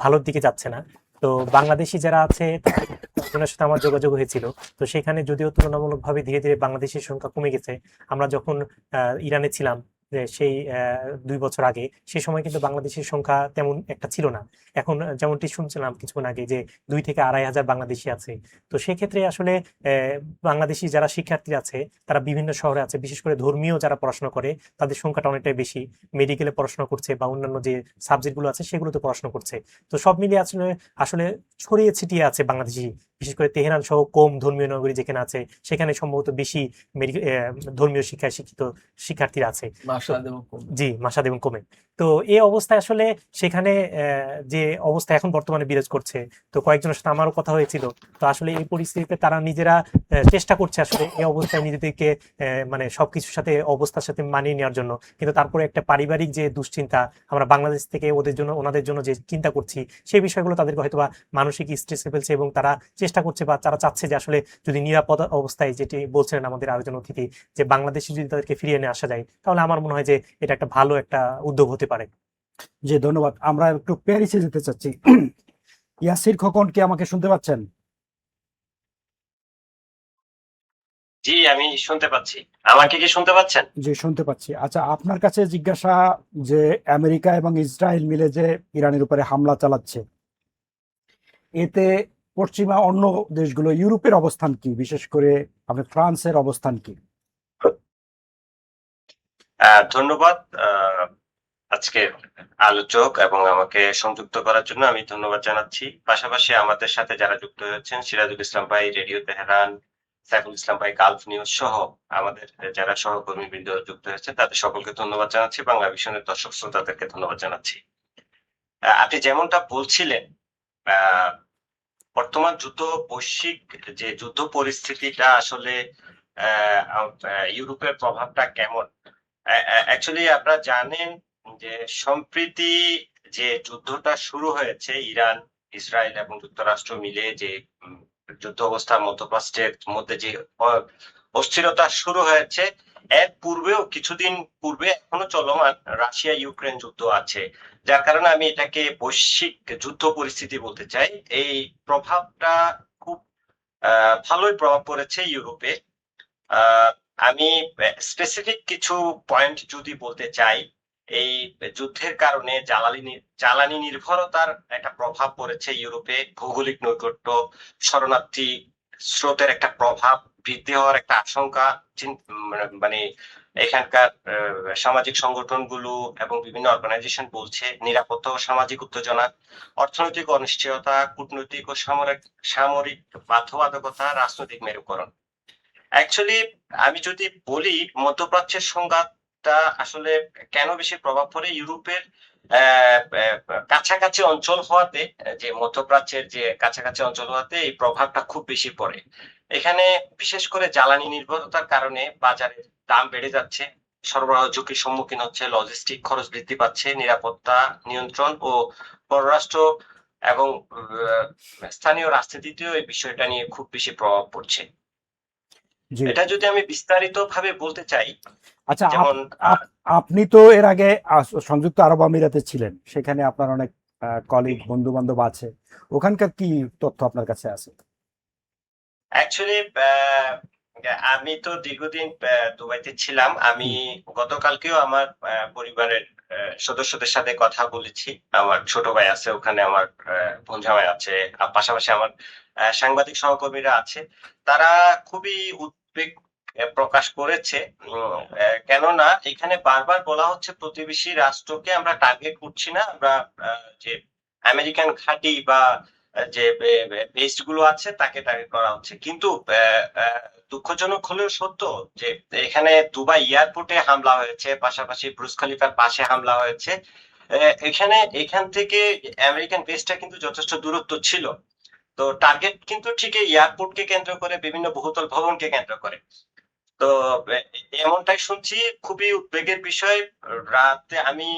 ভালোর দিকে যাচ্ছে না। তো বাংলাদেশি যারা আছে তাদের সাথে আমার যোগাযোগ হয়েছিল। তো সেখানে যদিও তুলনামূলকভাবে ধীরে ধীরে বাংলাদেশের সংখ্যা কমে গেছে। আমরা যখন ইরানে ছিলাম যে সেই 2 বছর আগে, সেই সময় কিন্তু বাংলাদেশের সংখ্যা তেমন একটা ছিল না। এখন যেমনটি শুনছিলাম কিছুক্ষণ আগে যে 2 থেকে 2,500 বাংলাদেশি আছে। তো সেক্ষেত্রে আসলে বাংলাদেশি যারা শিক্ষার্থী আছে তারা বিভিন্ন শহরে আছে, বিশেষ করে ধর্মীয় যারা পড়াশোনা করে তাদের সংখ্যাটা অনেকটাই বেশি। মেডিকেলে পড়াশোনা করছে বা অন্যান্য যে সাবজেক্টগুলো আছে সেগুলোতে পড়াশোনা করছে। তো সব মিলিয়ে আসলে আসলে ছড়িয়ে ছিটিয়ে আছে বাংলাদেশি, বিশেষ করে তেহরান সহ কোম ধর্মীয় নগরী যেখানে আছে সেখানে সম্ভবত বেশি ধর্মীয় শিক্ষায় শিক্ষিত শিক্ষার্থীরা আছে। মাসাদ এবং কম। জি, মাসাদ এবং কোমে। তো এই অবস্থায় আসলে সেখানে যে অবস্থা এখন বর্তমানে বিরাজ করছে, তো কয়েকজনের সাথে আমারও কথা হয়েছিল। তো আসলে এই পরিস্থিতিতে তারা নিজেরা চেষ্টা করছে আসলে এই অবস্থায় নিজেদেরকে মানে সবকিছুর সাথে অবস্থার সাথে মানিয়ে নেওয়ার জন্য। কিন্তু তারপরে একটা পারিবারিক যে দুশ্চিন্তা, আমরা বাংলাদেশ থেকে ওনাদের জন্য যে চিন্তা করছি সেই বিষয়গুলো তাদেরকে হয়তো বা মানসিক স্ট্রেসে ফেলছে এবং তারা চেষ্টা করছে বা তারা চাচ্ছে যে আসলে যদি নিরাপদ অবস্থায়, যেটি বলছিলেন আমাদের আরেকজন অতিথি, যে বাংলাদেশে যদি তাদেরকে ফিরিয়ে নিয়ে আসা যায় তাহলে আমার মনে হয় যে এটা একটা ভালো একটা উদ্যোগ হতে পারে। জি, ধন্যবাদ। আমরা একটু প্যারিসে যেতে চাচ্ছি। ইয়াসির খোকন, কি আমাকে শুনতে পাচ্ছেন? জি, আমি শুনতে পাচ্ছি। আমাকে কি শুনতে পাচ্ছেন? জি, শুনতে পাচ্ছি। আচ্ছা, আপনার কাছে জিজ্ঞাসা যে আমেরিকা এবং ইসরায়েল মিলে যে ইরানের উপরে হামলা চালাচ্ছে, এতে পশ্চিমা অন্য দেশগুলো, ইউরোপের অবস্থান কি, বিশেষ করে আপনি ফ্রান্সের অবস্থান কি? ধন্যবাদ আজকে আলোচক এবং আমাকে সংযুক্ত করার জন্য আমি ধন্যবাদ জানাচ্ছি। পাশাপাশি আমাদের সাথে যারা যুক্ত হয়েছেন, সিরাজুল ইসলাম ভাই, রেডিও তেহরান, সাইফুল ইসলাম ভাই, গালফ নিউজ সহ আমাদের যারা সহকর্মীবৃন্দ যুক্ত হয়েছে তাদের সকলকে ধন্যবাদ জানাচ্ছি। বাংলা ভিশনের দর্শক শ্রোতাদেরকে ধন্যবাদ জানাচ্ছি। আপনি যেমনটা বলছিলেন, আহ বর্তমান বৈশ্বিক যে যুদ্ধ পরিস্থিতিটা আসলে ইউরোপের প্রভাবটা কেমন। অ্যাকচুয়ালি আপনারা জানেন যে সম্প্রতি যে যুদ্ধটা শুরু হয়েছে ইরান, ইসরায়েল এবং যুক্তরাষ্ট্র মিলে, যে যুদ্ধ অবস্থা মধ্যপ্রাচ্যের মধ্যে যে অস্থিরতা শুরু হয়েছে, এর পূর্বেও কিছুদিন পূর্বে এখনো চলমান রাশিয়া ইউক্রেন যুদ্ধ আছে, যার কারণে আমি এটাকে বৈশ্বিক যুদ্ধ পরিস্থিতি বলতে চাই। এই প্রভাবটা খুব ভালোই প্রভাব পড়েছে ইউরোপে। আমি স্পেসিফিক কিছু পয়েন্ট যদি বলতে চাই, এই যুদ্ধের কারণে জ্বালানি নির্ভরতার একটা প্রভাব পড়েছে ইউরোপে। ভৌগোলিক নৈকট্য, শরণার্থী স্রোতের একটা প্রভাব বৃদ্ধি হওয়ার একটা আশঙ্কা, মানে এখানকার সামাজিক সংগঠনগুলো এবং বিভিন্ন অর্গানাইজেশন বলছে। নিরাপত্তা ও সামাজিক উত্তেজনা, অর্থনৈতিক অনিশ্চয়তা, কূটনৈতিক ও সামরিক বাধ্যবাধকতা, রাজনৈতিক মেরুকরণ। অ্যাকচুয়ালি আমি যদি বলি মধ্যপ্রাচ্যের সংঘাতটা আসলে কেন বেশি প্রভাব পড়ে, ইউরোপের কাছাকাছি অঞ্চল হওয়াতে, যে মধ্যপ্রাচ্যের যে কাছাকাছি অঞ্চল হওয়াতে এই প্রভাবটা খুব বেশি পড়ে। এখানে বিশেষ করে জ্বালানি নির্ভরতার কারণে বাজারের দাম বেড়ে যাচ্ছে, সরবরাহ ঝুঁকির সম্মুখীন হচ্ছে, লজিস্টিক খরচ বৃদ্ধি পাচ্ছে, নিরাপত্তা নিয়ন্ত্রণ ও পররাষ্ট্র এবং স্থানীয় রাজনীতিতেও এই বিষয়টা নিয়ে খুব বেশি প্রভাব পড়ছে। জি, এটা যদি আমি বিস্তারিত ভাবে বলতে চাই, আচ্ছা, যেমন আপনি তো এর আগে সংযুক্ত আরব আমিরাতে ছিলেন, সেখানে আপনার অনেক কলিগ, বন্ধু বান্ধব আছে, ওখানকার কি তথ্য আপনার কাছে আছে? অ্যাকচুয়ালি আমি তো দীর্ঘদিন দুবাইতে ছিলাম। আমি গতকালকেও আমার পরিবারের সদস্যদের সাথে কথা বলেছি। আমার ছোট ভাই আছে ওখানে, আমার বোন জামাই আছে, পাশাপাশি আমার সাংবাদিক সহকর্মীরা আছে। তারা খুবই উদ্বেগ প্রকাশ করেছে, কেননা এখানে বারবার বলা হচ্ছে প্রতিবেশী রাষ্ট্রকে আমরা টার্গেট করছি না, আমরা যে আমেরিকান ঘাঁটি বা যে বেস গুলো আছে তাকে টার্গেট করা হচ্ছে। কিন্তু দুঃখজনক হলেও সত্য যে এখানে দুবাই এয়ারপোর্টে হামলা হয়েছে, পাশাপাশি বুর্জ খলিফার পাশে হামলা হয়েছে। এখান থেকে আমেরিকান বেসটা কিন্তু যথেষ্ট দূরত্ব ছিল। তো টার্গেট কিন্তু ঠিক এয়ারপোর্টকে কেন্দ্র করে, বিভিন্ন বহুতল ভবনকে কেন্দ্র করে। তো এমনটাই শুনছি, খুবই উদ্বেগের বিষয়। রাতে আমি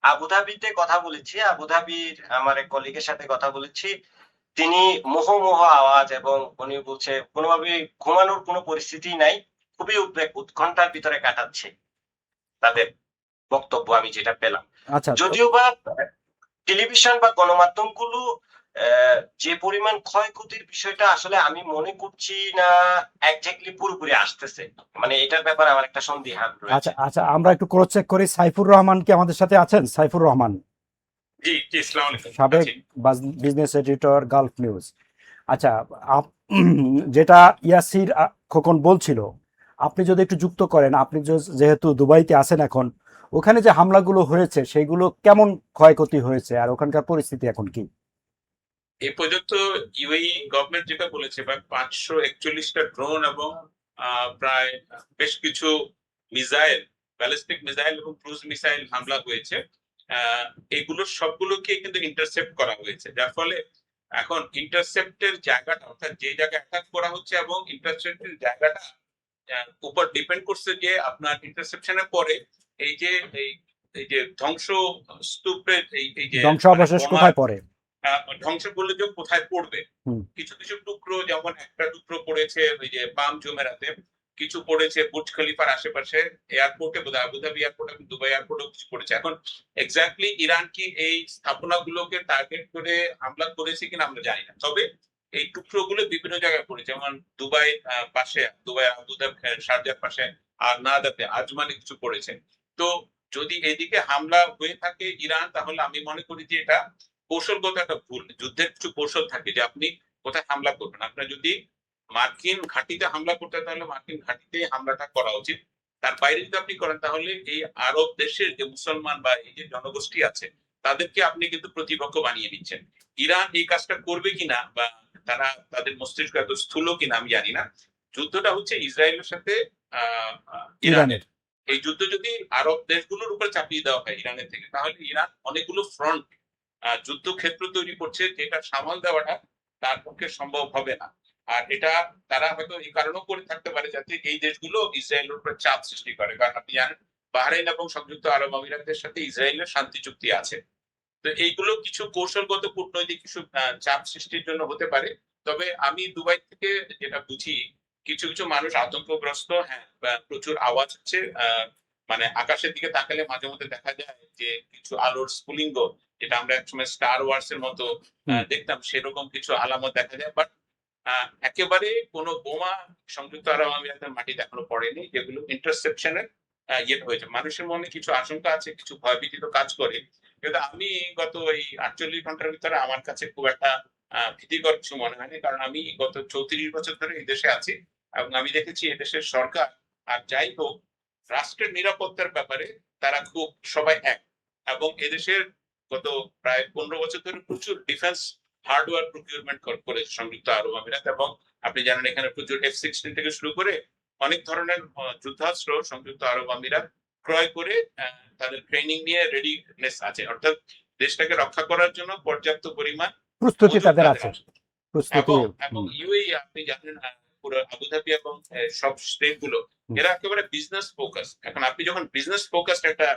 আবুধাবিতে কথা বলেছি, আবুধাবির আমার এক কলিগের সাথে কথা বলেছি। তিনি মোহ আওয়াজ, এবং উনি বলছে কোনোভাবে ঘুমানোর কোনো পরিস্থিতি নাই, খুবই উদ্বেগ উৎকণ্ঠার ভিতরে কাটাচ্ছে তাদের বক্তব্য আমি যেটা পেলাম। আচ্ছা, যদিও বা টেলিভিশন বা গণমাধ্যমগুলো যে পরিমাণ ক্ষয়ক্ষতির বিষয়টা আসলে আমি মনে করছি না একজাক্টলি পুরোপুরি আসতেছে, মানে এটার ব্যাপারে আমার একটা সন্দিহান আচ্ছা রয়েছে। আচ্ছা আমরা একটু ক্রস চেক করি। সাইফুর রহমান কি আমাদের সাথে আছেন? সাইফুর রহমান, জি জি, আসসালামু আলাইকুম। সাবেক আছি। Business editor, Gulf news. আচ্ছা, যেটা ইয়াসির খোকন বলছিল, আপনি যদি একটু যুক্ত করেন, আপনি যেহেতু দুবাইতে আছেন এখন, ওখানে যে হামলাগুলো হয়েছে সেগুলো কেমন ক্ষয়ক্ষতি হয়েছে আর ওখানকার পরিস্থিতি এখন কি? এই পর্যন্ত ইউএই গভর্নমেন্ট যেটা বলেছে প্রায় 541টা ড্রোন এবং প্রায় বেশ কিছু মিসাইল, ব্যালিস্টিক মিসাইল এবং ক্রুজ মিসাইল হামলা হয়েছে। এগুলো সবগুলোকে কিন্তু ইন্টারসেপ্ট করা হয়েছে, যার ফলে এখন ইন্টারসেপ্টের জায়গাটা, অর্থাৎ যে জায়গায় অ্যাটাক করা হচ্ছে এবং ইন্টারসেপ্টের জায়গাটা উপর ডিপেন্ড করছে যে আপনার ইন্টারসেপশনের পরে এই যে এই এই যে ধ্বংস স্তূপের এই যে ধ্বংসাবশেষ বোমার কোথায় পড়ে? ধ্বংসগুলো যে কোথায় পড়বে। হুম। কিছু কিছু টুকরো, যেমন একটা টুকরো পড়েছে ওই যে পাম জুমেরাতে, কিছু পড়েছে বুর্জ খলিফার আশেপাশে, এয়ারপোর্টে বোধহয় আবুধাবি এয়ারপোর্ট এবং দুবাই এয়ারপোর্টেও কিছু পড়েছে। এখন এক্স্যাক্টলি ইরান কি এই স্থাপনাগুলোকে টার্গেট করে হামলা করেছে কিনা আমরা জানি না, তবে এই টুকরোগুলো বিভিন্ন জায়গায় পড়েছে, যেমন দুবাই পাশে, দুবাই আবুধাবি শারজার পাশে, আর নাদাতে আজমানে কিছু পড়েছে। তো যদি এদিকে হামলা হয়ে থাকে ইরান, তাহলে আমি মনে করি যে এটা কৌশলগত একটা ভুল। যুদ্ধের কিছু কৌশল থাকে যে আপনি কোথায় হামলা করবেন। আপনার যদি মার্কিন ঘাঁটিতে হামলা করতে হয়, তাহলে মার্কিন ঘাঁটিতে হামলাটা করা উচিত। তার বাইরে যদি আপনি করেন, তাহলে এই আরব দেশের যে মুসলমান বা এই যে জনগোষ্ঠী আছে, তাদেরকে আপনি কিন্তু প্রতিপক্ষ বানিয়ে নিচ্ছেন। ইরান এই কাজটা করবে কিনা বা তারা তাদের মস্তিষ্ক এত স্থূল কিনা আমি জানি না। যুদ্ধটা হচ্ছে ইসরায়েলের সাথে ইরানের। এই যুদ্ধ যদি আরব দেশগুলোর উপর চাপিয়ে দেওয়া হয় ইরানের থেকে, তাহলে ইরান অনেকগুলো ফ্রন্ট যুদ্ধক্ষেত্র তৈরি করছে, যেটা সামাল দেওয়াটা তার পক্ষে সম্ভব হবে না। আর এটা তারা হয়তো এই কারণেও করে থাকতে পারে যাতে এই দেশগুলো ইসরায়েলের উপর চাপ সৃষ্টি করে, কারণ আপনি জানেন বাহরাইন এবং সংযুক্ত আরব আমিরাতের সাথে ইসরায়েলের শান্তি চুক্তি আছে। তো এইগুলো কিছু কৌশলগত কূটনৈতিক কিছু চাপ সৃষ্টির জন্য হতে পারে। তবে আমি দুবাই থেকে যেটা বুঝি, কিছু কিছু মানুষ আতঙ্কগ্রস্ত, হ্যাঁ, প্রচুর আওয়াজ হচ্ছে, মানে আকাশের দিকে তাকালে মাঝে মধ্যে দেখা যায় যে কিছু আলোর স্ফুলিঙ্গ, যেটা আমরা একসময় স্টার ওয়ার্স এর মতো দেখতাম, সেরকম কিছু আলামত দেখা যায়। বাট একেবারে কোনো বোমা সংযুক্ত আরব আমিরাতের মাটিতে এখনো পড়েনি, যেগুলো ইন্টারসেপশনের ইয়ে হয়েছে। মানুষের মনে কিছু আশঙ্কা আছে, কিছু ভয়ভীতি তো কাজ করে, কিন্তু আমি গত এই 48 ঘন্টার ভিতরে আমার কাছে খুব একটা ভীতিকর কিছু মনে হয়নি, কারণ আমি গত 34 বছর ধরে এই দেশে আছি এবং আমি দেখেছি এদেশের সরকার আর যাই হোক, রাষ্ট্রের নিরাপত্তার ব্যাপারে তারা খুব সবাই এক। এবং এদেশের গত প্রায় 15 বছর ধরে প্রচুর ডিফেন্স হার্ডওয়্যার প্রকিউরমেন্ট করেছে সংযুক্ত আরব আমিরাত, এবং আপনি জানেন এখানে প্রচুর F-16 থেকে শুরু করে অনেক ধরনের যুদ্ধাস্ত্র সংযুক্ত আরব আমিরাত ক্রয় করে তাদের ট্রেনিং নিয়ে রেডিনেস আছে, অর্থাৎ দেশটাকে রক্ষা করার জন্য পর্যাপ্ত পরিমাণ প্রস্তুতি তাদের আছে, প্রস্তুতি। এবং ইউএই আপনি জানেন পুরো আবুধাবি এবং সব স্টেট গুলো এরা একেবারে বিজনেস ফোকাস। এখন আপনি যখন বিজনেস ফোকাসড একটা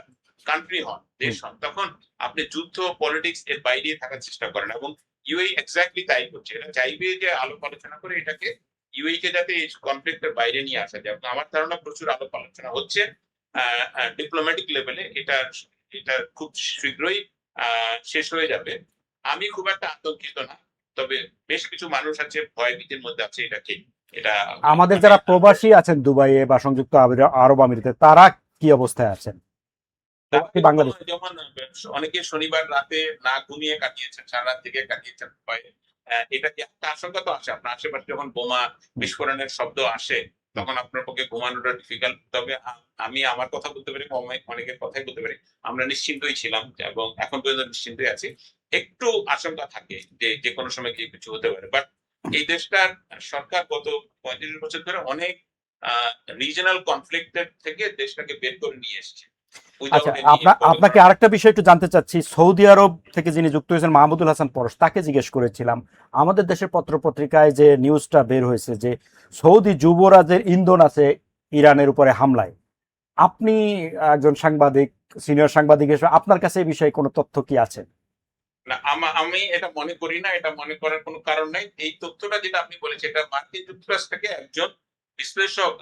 কান্ট্রি হন, দেশ হন, তখন আপনি যুদ্ধ পলিটিক্স এর বাইরে থাকার চেষ্টা করেন, এবং ইউএই এক্স্যাক্টলি তাই করছে। এরা চাইবে যে আলোপ আলোচনা করে এটাকে ইউএই কে যাতে এই কনফ্লিক্টের বাইরে নিয়ে আসা যায়। আমার ধারণা প্রচুর আলোপ আলোচনা হচ্ছে ডিপ্লোম্যাটিক লেভেলে, এটা খুব শীঘ্রই শেষ হয়ে যাবে। আমি খুব একটা আতঙ্কিত না, তবে বেশ কিছু মানুষ আছে ভয় ভীতির মধ্যে আছে। এটা আমাদের যারা প্রবাসী আছেন দুবাইয়ে বা সংযুক্ত আরব আমিরাতে, তারা কি অবস্থায় আছেন? বাংলাদেশ যেমন অনেকে শনিবার রাতে না ঘুমিয়ে কাটিয়েছেন, সারা রাত থেকে কাটিয়েছেন ভয়ে। এটা কি একটা আশঙ্কা তো আসে, আপনার আশেপাশে যখন বোমা বিস্ফোরণের শব্দ আসে তখন আপনার পক্ষে ঘুমানোটা ডিফিকাল্ট। তবে আমি আমার কথা বলতে পারি, অনেকের কথাই বলতে পারি, আমরা নিশ্চিন্তই ছিলাম এবং এখন পর্যন্ত নিশ্চিন্তই আছি। একটু আশঙ্কা থাকে যে যে কোনো সময় কি কিছু হতে পারে, বাট এই দেশটার সরকার গত 35 বছর ধরে অনেক রিজিনাল কনফ্লিক্টের থেকে দেশটাকে বের করে নিয়ে এসেছে। আচ্ছা, আপনাকে আরেকটা বিষয় একটু জানতে চাচ্ছি। সৌদি আরব থেকে যিনি যুক্ত হয়েছেন মাহমুদুল হাসান পরশ, তাকে জিজ্ঞেস করেছিলাম, আমাদের দেশের পত্রপত্রিকায় যে নিউজটা বের হয়েছে যে সৌদি যুবরাজের ইন্ধন আছে ইরানের উপরে হামলায়, আপনি একজন সাংবাদিক, সিনিয়র সাংবাদিক হিসেবে আপনার কাছে এই বিষয়ে কোনো তথ্য কি আছে? না, আমি এটা মনে করি না, এটা মনে করার কোনো কারণ নাই। এই তথ্যটা যেটা আপনি বলেছেন, এটা মার্কিন যুক্তরাষ্ট্র থেকে একজন বিশ্লেষক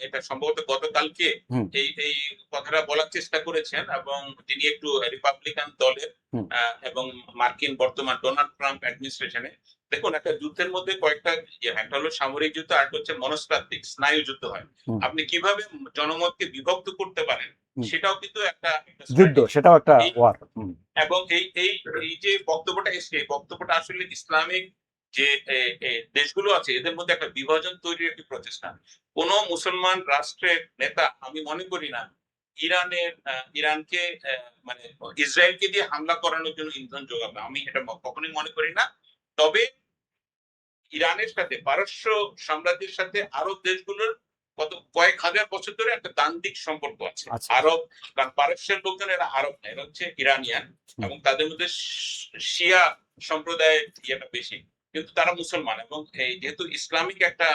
এটা সম্ভবত গতকালকে হুম। এই কথাটা বলার চেষ্টা করেছেন, এবং তিনি একটু রিপাবলিকান দলের হুম। এবং মার্কিন বর্তমান ডোনাল্ড ট্রাম্প অ্যাডমিনিস্ট্রেশনে। দেখুন, একটা যুদ্ধের মধ্যে কয়েকটা একটা হলো সামরিক যুদ্ধ, আর হচ্ছে মনস্তাত্ত্বিক স্নায়ু যুদ্ধ হয়। হুম। আপনি কিভাবে জনমতকে বিভক্ত করতে পারেন হুম। সেটাও কিন্তু একটা যুদ্ধ, strategy। সেটাও একটা এই ওয়ার। এবং এই যে বক্তব্যটা এসছে, এই বক্তব্যটা আসলে ইসলামিক যে দেশগুলো আছে এদের মধ্যে একটা বিভাজন তৈরির একটি প্রচেষ্টা। কোন মুসলমান রাষ্ট্রের নেতা আমি মনে করি না ইরানকে মানে ইসরায়েলকে দিয়ে হামলা করানোর জন্য ইন্ধন যোগাবে, আমি এটা কখনোই মনে করি না। তবে ইরানের সাথে পারস্য সাম্রাজ্যের সাথে আরব দেশগুলোর কয়েক হাজার বছর ধরে একটা দ্বান্দ্বিক সম্পর্ক আছে। আচ্ছা। আরব, কারণ পারস্যের লোকজন এরা আরব না, এরা হচ্ছে ইরানিয়ান, হুম। এবং তাদের মধ্যে শিয়া সম্প্রদায়ের ইয়েটা বেশি, কিন্তু তারা মুসলমান। এবং এই যেহেতু ইসলামিক একটা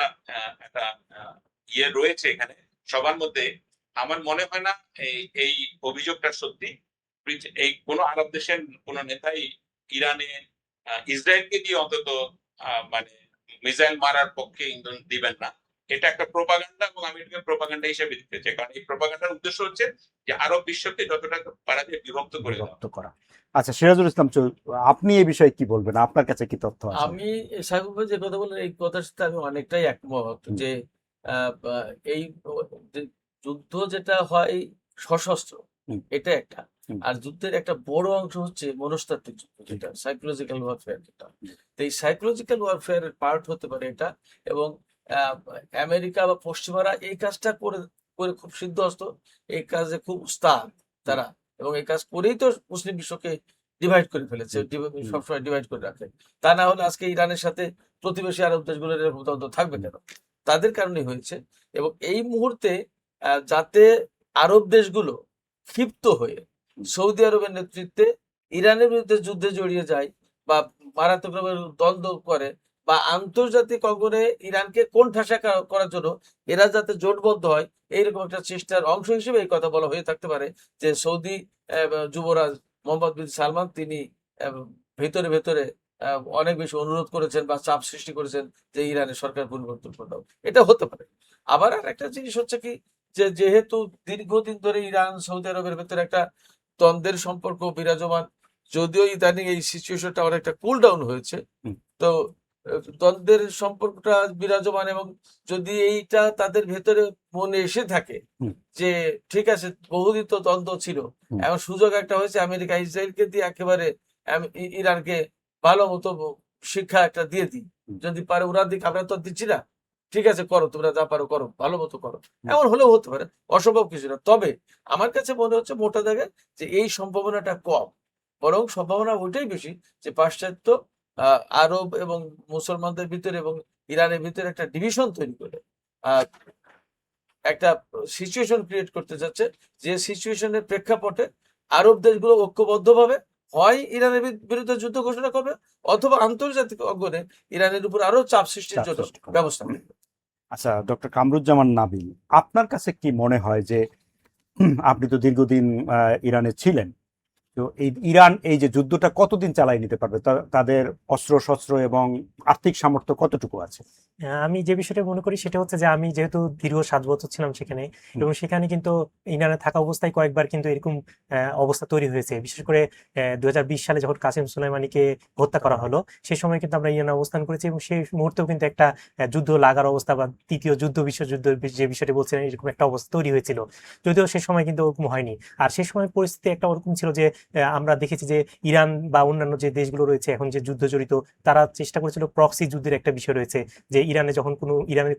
ইয়ে রয়েছে এখানে সবার মধ্যে, আমার মনে হয় না এই অভিযোগটা সত্যি। এই কোন আরব দেশের কোন নেতাই ইরানে ইসরায়েলকে দিয়ে অন্তত মানে মিসাইল মারার পক্ষে ইন্ধন দিবেন না। এটা একটা প্রোপাগান্ডা, এবং আমি এটাকে প্রোপাগান্ডা হিসেবে দিতে চাই, কারণ এই প্রোপাগান্ডার উদ্দেশ্য হচ্ছে যে আরব বিশ্বকে যতটা পারা যায় বিভক্ত করে দেওয়া। বিভক্ত করা। আচ্ছা, সিরাজুল ইসলাম আপনি এই বিষয়ে কি বলবেন? আপনার কাছে কি তথ্য আছে? আমি সাহেব ভাই যে কথা বললেন এই কথার সাথে আমি অনেকটাই একমত হুম। যে এই যে যুদ্ধ যেটা হয় সশস্ত্র, হুম। এটা একটা। হুম। আর যুদ্ধের একটা বড় অংশ হচ্ছে মনস্তাত্ত্বিক যুদ্ধ, যেটা সাইকোলজিক্যাল ওয়ারফেয়ার যেটা। তো এই সাইকোলজিক্যাল ওয়ারফেয়ার পার্ট হতে পারে এটা। এবং আহ, আমেরিকা বা পশ্চিমারা এই কাজটা করে করে খুব সিদ্ধহস্ত, এই কাজে খুব উস্তাদ তারা, এবং এই কাজ করেই তো মুসলিম বিশ্বকে ডিভাইড করে ফেলেছে, হুম। সবসময় ডিভাইড করে রাখে। তা না হলে আজকে ইরানের সাথে প্রতিবেশী আরব দেশগুলোর এরকম দ্বন্দ্ব থাকবে কেন? তাদের কারণেই হয়েছে। এবং এই মুহূর্তে যাতে আরব দেশগুলো ক্ষিপ্ত হয়ে সৌদি আরবের নেতৃত্বে ইরানের বিরুদ্ধে যুদ্ধে জড়িয়ে যায়, বা মারাত্মক রকমের দ্বন্দ্ব করে, বা আন্তর্জাতিক অঙ্গনে ইরানকে কোণঠাসা করার জন্য এরা যাতে জোটবদ্ধ হয়, এইরকম একটা চেষ্টার অংশ হিসেবে এই কথা বলা হয়ে থাকতে পারে যে সৌদি যুবরাজ মোহাম্মদ বিন সালমান তিনি ভেতরে ভেতরে অনেক বেশি অনুরোধ করেছেন বা চাপ সৃষ্টি করেছেন যে ইরানের সরকার পরিবর্তন করে দাও। এটা হতে পারে। আবার আর একটা জিনিস হচ্ছে কি, যে যেহেতু দীর্ঘদিন ধরে ইরান সৌদি আরবের ভেতরে একটা দ্বন্দ্বের সম্পর্ক বিরাজমান, যদিও ইদানিং এই সিচুয়েশনটা অনেকটা কুল ডাউন হয়েছে, হুম। তো দ্বন্দ্বের সম্পর্কটা বিরাজমান। এবং যদি এইটা তাদের ভেতরে মনে এসে থাকে হুম। যে ঠিক আছে, বহুদিন তো দ্বন্দ্ব ছিল, হুম। এখন সুযোগ একটা হয়েছে আমেরিকা ইসরায়েলকে দিয়ে একেবারে ইরানকে ভালো মতো শিক্ষা একটা দিয়ে দিই, হুম। যদি পারে ওরা দিক, আমরা তো দিচ্ছি না, ঠিক আছে করো, তোমরা যা পারো করো, ভালো মতো করো। হুম। এমন হলেও হতে পারে, অসম্ভব কিছু না। তবে আমার কাছে মনে হচ্ছে মোটা দাগে যে এই সম্ভাবনাটা কম, বরং সম্ভাবনা ওইটাই বেশি যে পাশ্চাত্য আরব এবং মুসলমানদের ভিতরে এবং ইরানের ভিতরে একটা ডিভিশন তৈরি করে আহ একটা সিচুয়েশন ক্রিয়েট করতে যাচ্ছে, যে সিচুয়েশনের প্রেক্ষাপটে আরব দেশগুলো ঐক্যবদ্ধভাবে হয় ইরানের বিরুদ্ধে যুদ্ধ ঘোষণা করবে, অথবা আন্তর্জাতিক অঙ্গনে ইরানের উপর আরো চাপ সৃষ্টির চাপ জন্য সৃষ্টি করবে। ব্যবস্থা নেবে। আচ্ছা, ডক্টর কামরুজ্জামান নাবিল, আপনার কাছে কি মনে হয় যে আপনি তো দীর্ঘদিন ইরানে ছিলেন, তো ইরান এই যে যুদ্ধটা কতদিন চালিয়ে নিতে পারবে? তাদের অস্ত্র শস্ত্র এবং আর্থিক সামর্থ্য কতটুকু আছে? আমি যে বিষয়টা মনে করি সেটা হচ্ছে যে আমি যেহেতু দীর্ঘ 7 বছর ছিলাম সেখানে, এবং সেখানে কিন্তু ইরানে থাকা অবস্থায় কয়েকবার কিন্তু এরকম অবস্থা তৈরি হয়েছে। বিশেষ করে 2020 সালে যখন কাসেম সুলাইমানিকে হত্যা করা হলো, সেই সময় কিন্তু আমরা ইরানে অবস্থান করেছি, এবং সেই মুহূর্তেও কিন্তু একটা যুদ্ধ লাগার অবস্থা বা তৃতীয় বিশ্বযুদ্ধ যে বিষয়টি বলছিলেন, এরকম একটা অবস্থা তৈরি হয়েছিল। যদিও সে সময় কিন্তু ওরকম হয়নি। আর সেই সময় পরিস্থিতি একটা ওরকম ছিল যে আমরা দেখেছি যে ইরান বা অন্যান্য যে দেশগুলো রয়েছে এখন যে যুদ্ধ জড়িত, তারা চেষ্টা করেছিল প্রক্সি যুদ্ধের একটা বিষয় রয়েছে, যে ইরানের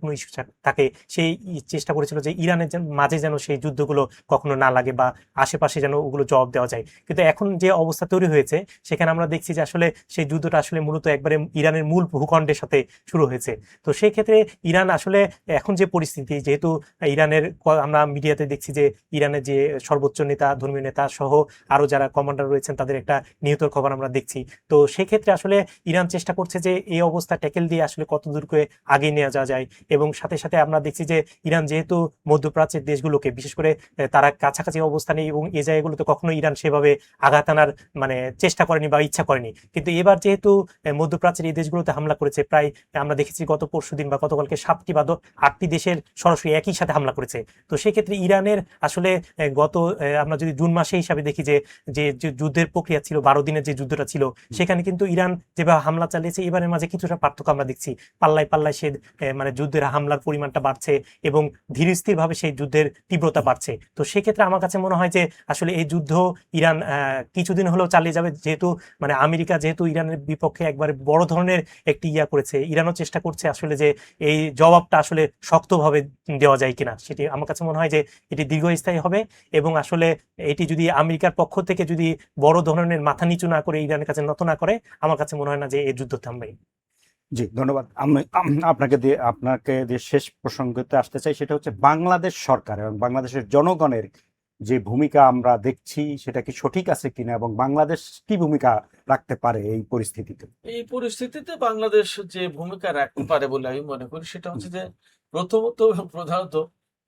কোনো ইস্যু থাকে, সেই চেষ্টা করেছিল যে ইরানের মাঝে যেন সেই যুদ্ধগুলো কখনো না লাগে বা আশেপাশে যেন ওগুলো জবাব দেওয়া যায়। কিন্তু এখন যে অবস্থা তৈরি হয়েছে সেখানে আমরা দেখছি যে আসলে সেই যুদ্ধটা আসলে মূলত একবারে ইরানের মূল ভূখণ্ডের সাথে শুরু হয়েছে। তো সেই ক্ষেত্রে ইরান আসলে এখন যে পরিস্থিতি, যেহেতু ইরানের আমরা মিডিয়াতে দেখছি যে ইরানের যে সর্বোচ্চ নেতা, ধর্মীয় নেতা সহ আরো যারা কমান্ডার রয়েছেন তাদের একটা নিহতর খবর আমরা দেখছি। তো সেক্ষেত্রে আসলে ইরান চেষ্টা করছে যে এই অবস্থা ট্যাকেল দিয়ে আসলে কত দূর করে আগিয়ে নিয়ে যাওয়া যায়, এবং সাথে সাথে আমরা দেখছি যে ইরান যেহেতু মধ্যপ্রাচ্যের দেশগুলোকে বিশেষ করে তারা কাছাকাছি অবস্থানে এবং এই জায়গাগুলোতে কখনো ইরান সেভাবে আঘাত আনার মানে চেষ্টা করেনি বা ইচ্ছা করেনি, কিন্তু এবার যেহেতু মধ্যপ্রাচ্যের এই দেশগুলোতে হামলা করেছে, প্রায় আমরা দেখেছি গত পরশুদিন বা গতকালকে 7টি বা 8টি দেশের সরাসরি একই সাথে হামলা করেছে। তো সেক্ষেত্রে ইরানের আসলে গত আমরা যদি জুন মাসে হিসাবে দেখি যে যে যে যুদ্ধের প্রক্রিয়া ছিল 12 দিনের যে যুদ্ধটা ছিল, সেখানে কিন্তু ইরান যেভাবে হামলা চালিয়েছে এবারের মাঝে কিছুটা পার্থক্য আমরা দেখছি। পাল্লায় পাল্লায় সে মানে যুদ্ধের হামলার পরিমাণটা বাড়ছে এবং ধীর স্থির ভাবে সেই যুদ্ধের তীব্রতা বাড়ছে। তো সেক্ষেত্রে আমার কাছে মনে হয় যে আসলে এই যুদ্ধ ইরান কিছুদিন হলেও চালিয়ে যাবে, যেহেতু মানে আমেরিকা যেহেতু ইরানের বিপক্ষে একবারে বড় ধরনের একটি করেছে, ইরানও চেষ্টা করছে আসলে যে এই জবাবটা আসলে শক্তভাবে দেওয়া যায় কিনা। সেটি আমার কাছে মনে হয় যে এটি দীর্ঘস্থায়ী হবে, এবং আসলে এটি যদি আমেরিকার পক্ষ থেকে যদি বড় ধরনের মাথা নিচু না করে ইরানের কাছে নত না করে, আমার কাছে মনে হয় না যে এই যুদ্ধ থামবে। জি ধন্যবাদ। আমি আপনাকে দিয়ে শেষ প্রসঙ্গতে আসতে চাই, সেটা হচ্ছে বাংলাদেশ সরকার এবং বাংলাদেশের জনগণের যে ভূমিকা আমরা দেখছি সেটা কি সঠিক আছে কিনা, এবং বাংলাদেশ কি ভূমিকা রাখতে পারে এই পরিস্থিতিতে? এই পরিস্থিতিতে বাংলাদেশ যে ভূমিকা রাখতে পারে বলে আমি মনে করি সেটা হচ্ছে যে প্রথমত এবং প্রধানত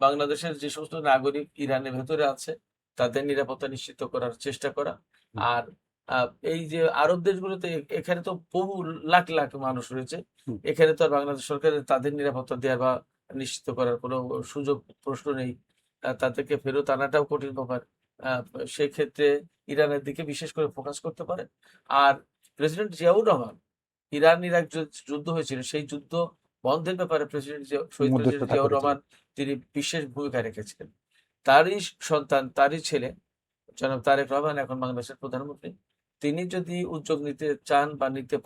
বাংলাদেশের যে সমস্ত নাগরিক ইরানের ভেতরে আছে তাদের নিরাপত্তা নিশ্চিত করার চেষ্টা করা। আর এই যে আরব দেশগুলোতে এখানে তো বহু লাখ লাখ মানুষ রয়েছে, হুম। এখানে তো আর বাংলাদেশ সরকারের তাদের নিরাপত্তা দেওয়ার বা নিশ্চিত করার কোনো সুযোগ প্রশ্ন নেই। তাদেরকে ফেরত আনাটাও কঠিন ব্যাপার। সেই ক্ষেত্রে ইরানের দিকে বিশেষ করে ফোকাস করতে পারে। আর president Ziaur Rahman, Iran Iraq যুদ্ধ হয়েছিল, সেই যুদ্ধ বন্ধের ব্যাপারে শহীদ প্রেসিডেন্ট মধ্যস্থতা জিয়াউর করেছেন। রহমান তিনি বিশেষ ভূমিকা রেখেছিলেন। তারই সন্তান, তারই ছেলে জনাব তারেক রহমান এখন বাংলাদেশের প্রধানমন্ত্রী। তিনি যদি উদ্যোগ নিতে চান বা নিতে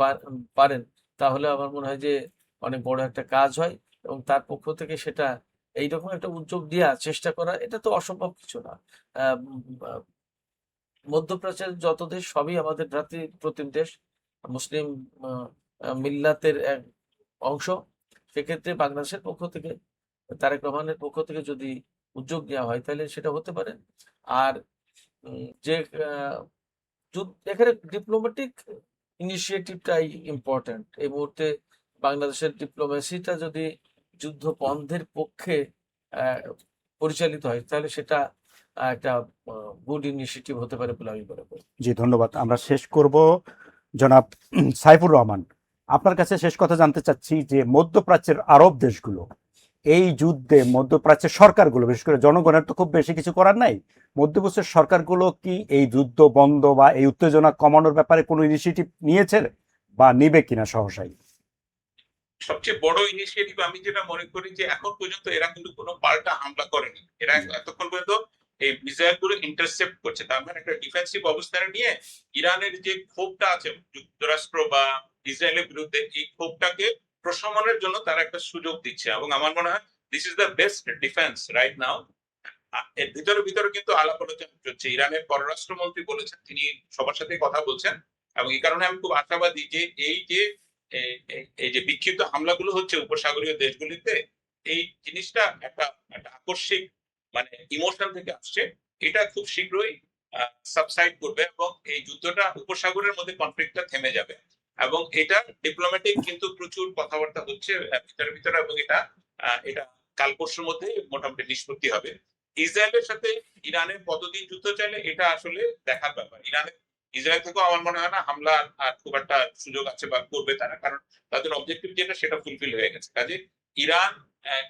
পারেন, তাহলে আমার মনে হয় যে অনেক বড় একটা কাজ হয়, এবং তার পক্ষ থেকে সেটা এইরকম একটা উদ্যোগ নেওয়ার চেষ্টা করা, এটা তো অসম্ভব কিছু না। আহ, উম, আহ, মধ্যপ্রাচ্যের যত দেশ সবই আমাদের ভ্রাতৃপ্রতিম দেশ, মুসলিম আহ, মিল্লাতের এক অংশ। সেক্ষেত্রে বাংলাদেশের পক্ষ থেকে, তারেক রহমানের পক্ষ থেকে যদি উদ্যোগ নেওয়া হয় তাহলে সেটা হতে পারে। আর যে এখানে ডিপ্লোম্যাটিক ইনিশিয়েটিভটাই ইম্পর্ট্যান্ট এই মুহূর্তে। বাংলাদেশের ডিপ্লোমেসিটা যদি যুদ্ধ বন্ধের পক্ষে আহ, পরিচালিত হয় তাহলে সেটা একটা গুড ইনিশিয়েটিভ হতে পারে বলে আমি মনে করি। জি ধন্যবাদ। আমরা শেষ করব জনাব সাইফুর রহমান, আপনার কাছে শেষ কথা জানতে চাচ্ছি যে মধ্যপ্রাচ্যের আরব দেশগুলো এই যুদ্ধে, মধ্যপ্রাচ্যের সরকারগুলো, বিশেষ করে জনগণের তো খুব বেশি কিছু করার নাই, মধ্যপ্রাচ্যের সরকারগুলো কি এই যুদ্ধ বন্ধ বা এই উত্তেজনা কমানোর ব্যাপারে কোনো ইনিশিয়েটিভ নিয়েছে বা নিবে কিনা সহসাই? সবচেয়ে বড় ইনিশিয়েটিভ আমি যেটা মনে করি যে এখন পর্যন্ত এরা কিন্তু কোনো পাল্টা হামলা করেনি। এরা এতক্ষণ পর্যন্ত এই মিসাইল গুলো ইন্টারসেপ্ট করছে, তার মানে একটা ডিফেন্সিভ অবস্থানে নিয়ে ইরানের যে ক্ষোভটা আছে যুক্তরাষ্ট্র বা ইসরায়েলের বিরুদ্ধে, এই ক্ষোভটাকে প্রশমনের জন্য তারা একটা সুযোগ দিচ্ছে, এবং আমার মনে হয় this is the best defence right now. এর ভিতরে ভিতরে কিন্তু আলাপ আলোচনা চলছে। ইরানের পররাষ্ট্রমন্ত্রী বলেছেন তিনি সবার সাথে কথা বলছেন, এবং এই কারণে আমি খুব আশাবাদী যে এই যে বিক্ষিপ্ত হামলাগুলো হচ্ছে উপসাগরীয় দেশগুলিতে, এই জিনিসটা একটা একটা আকস্মিক মানে ইমোশন থেকে আসছে, এটা খুব শীঘ্রই সাবসাইড করবে এবং এই যুদ্ধটা উপসাগরের মধ্যে কনফ্লিক্টটা থেমে যাবে। এবং এটা ডিপ্লোম্যাটিক কিন্তু প্রচুর কথাবার্তা হচ্ছে ভিতরে ভিতরে, এবং এটা কাল পরশুর মধ্যে মোটামুটি নিষ্পত্তি হবে। ইসরায়েলের সাথে ইরানের কতদিন যুদ্ধ চলে এটা আসলে দেখার ব্যাপার। ইসরায়েল থেকেও আমার মনে হয় না হামলা আর খুব একটা সুযোগ আছে বা করবে তারা, কারণ তাদের অবজেক্টিভ যেটা সেটা ফুলফিল হয়ে গেছে। কাজে ইরান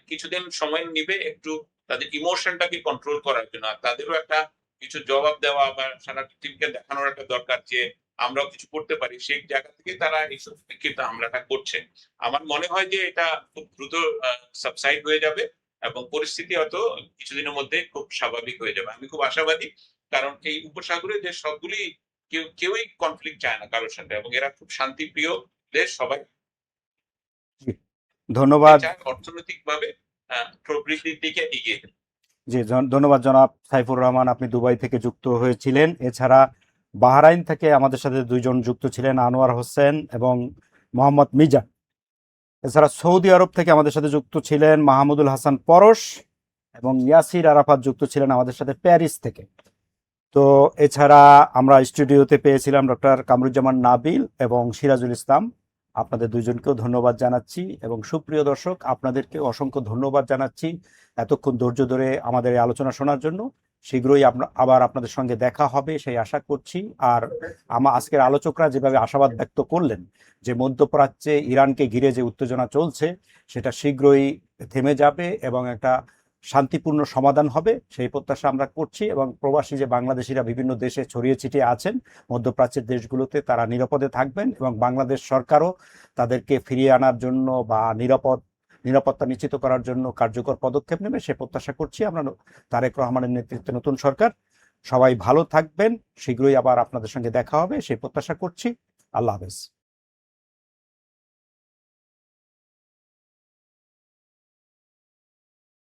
কিছুদিন সময় নিবে একটু তাদের ইমোশনটাকে কন্ট্রোল করার জন্য, আর তাদেরও একটা কিছু জবাব দেওয়া বা সারা টিমকে দেখানোর একটা দরকার যে আমরাও কিছু করতে পারি, সেই জায়গা থেকে তারা এইসব বিক্ষিপ্ত হামলাটা করছে। আমার মনে হয় যে এটা খুব দ্রুত সাবসাইড হয়ে যাবে এবং পরিস্থিতি হয়তো কিছুদিনের মধ্যে খুব স্বাভাবিক হয়ে যাবে। আমি খুব আশাবাদী, কারণ এই উপসাগরে যে সবগুলি কেউই কনফ্লিক্ট চায় না কারোর সাথে, এবং এরা খুব শান্তিপ্রিয় দেশ, সবাই ধন্যবাদ। চায় অর্থনৈতিক ভাবে প্রবৃদ্ধির দিকে এগিয়ে। জি ধন্যবাদ জনাব সাইফুর রহমান, আপনি দুবাই থেকে যুক্ত হয়েছিলেন। এছাড়া বাহরাইন থেকে আমাদের সাথে দুইজন যুক্ত ছিলেন, আনোয়ার হোসেন এবং মোহাম্মদ মিজান। এছাড়া সৌদি আরব থেকে আমাদের সাথে যুক্ত ছিলেন মাহমুদুল হাসান পরশ এবং ইয়াসির আরাফাত যুক্ত ছিলেন আমাদের সাথে প্যারিস থেকে। তো এছাড়া আমরা স্টুডিওতে পেয়েছিলাম ডক্টর কামরুজ্জামান নাবিল এবং সিরাজুল ইসলাম। আপনাদের দুইজনকেও ধন্যবাদ জানাচ্ছি এবং সুপ্রিয় দর্শক আপনাদেরকে অসংখ্য ধন্যবাদ জানাচ্ছি এতক্ষণ ধৈর্য ধরে আমাদের এই আলোচনা শোনার জন্য। শীঘ্রই আবার আপনাদের সঙ্গে দেখা হবে সেই আশা করছি। আর আজকের আলোচকরা যেভাবে আশাবাদ ব্যক্ত করলেন যে মধ্যপ্রাচ্যে ইরানকে ঘিরে যে উত্তেজনা চলছে সেটা শীঘ্রই থেমে যাবে এবং একটা শান্তিপূর্ণ সমাধান হবে সেই প্রত্যাশা আমরা করছি। এবং প্রবাসী যে বাংলাদেশিরা বিভিন্ন দেশে ছড়িয়ে ছিটিয়ে আছেন মধ্যপ্রাচ্যের দেশগুলোতে, তারা নিরাপদে থাকবেন এবং বাংলাদেশ সরকারও তাদেরকে ফিরিয়ে আনার জন্য বা নিরাপত্তা নিশ্চিত করার জন্য কার্যকর পদক্ষেপ নেবে সে প্রত্যাশা করছি। আমরা তারেক রহমানের নেতৃত্বে নতুন সরকার, সবাই ভালো থাকবেন, শীঘ্রই আবার আপনাদের সঙ্গে দেখা হবে সেই প্রত্যাশা করছি। আল্লাহ হাফেজ।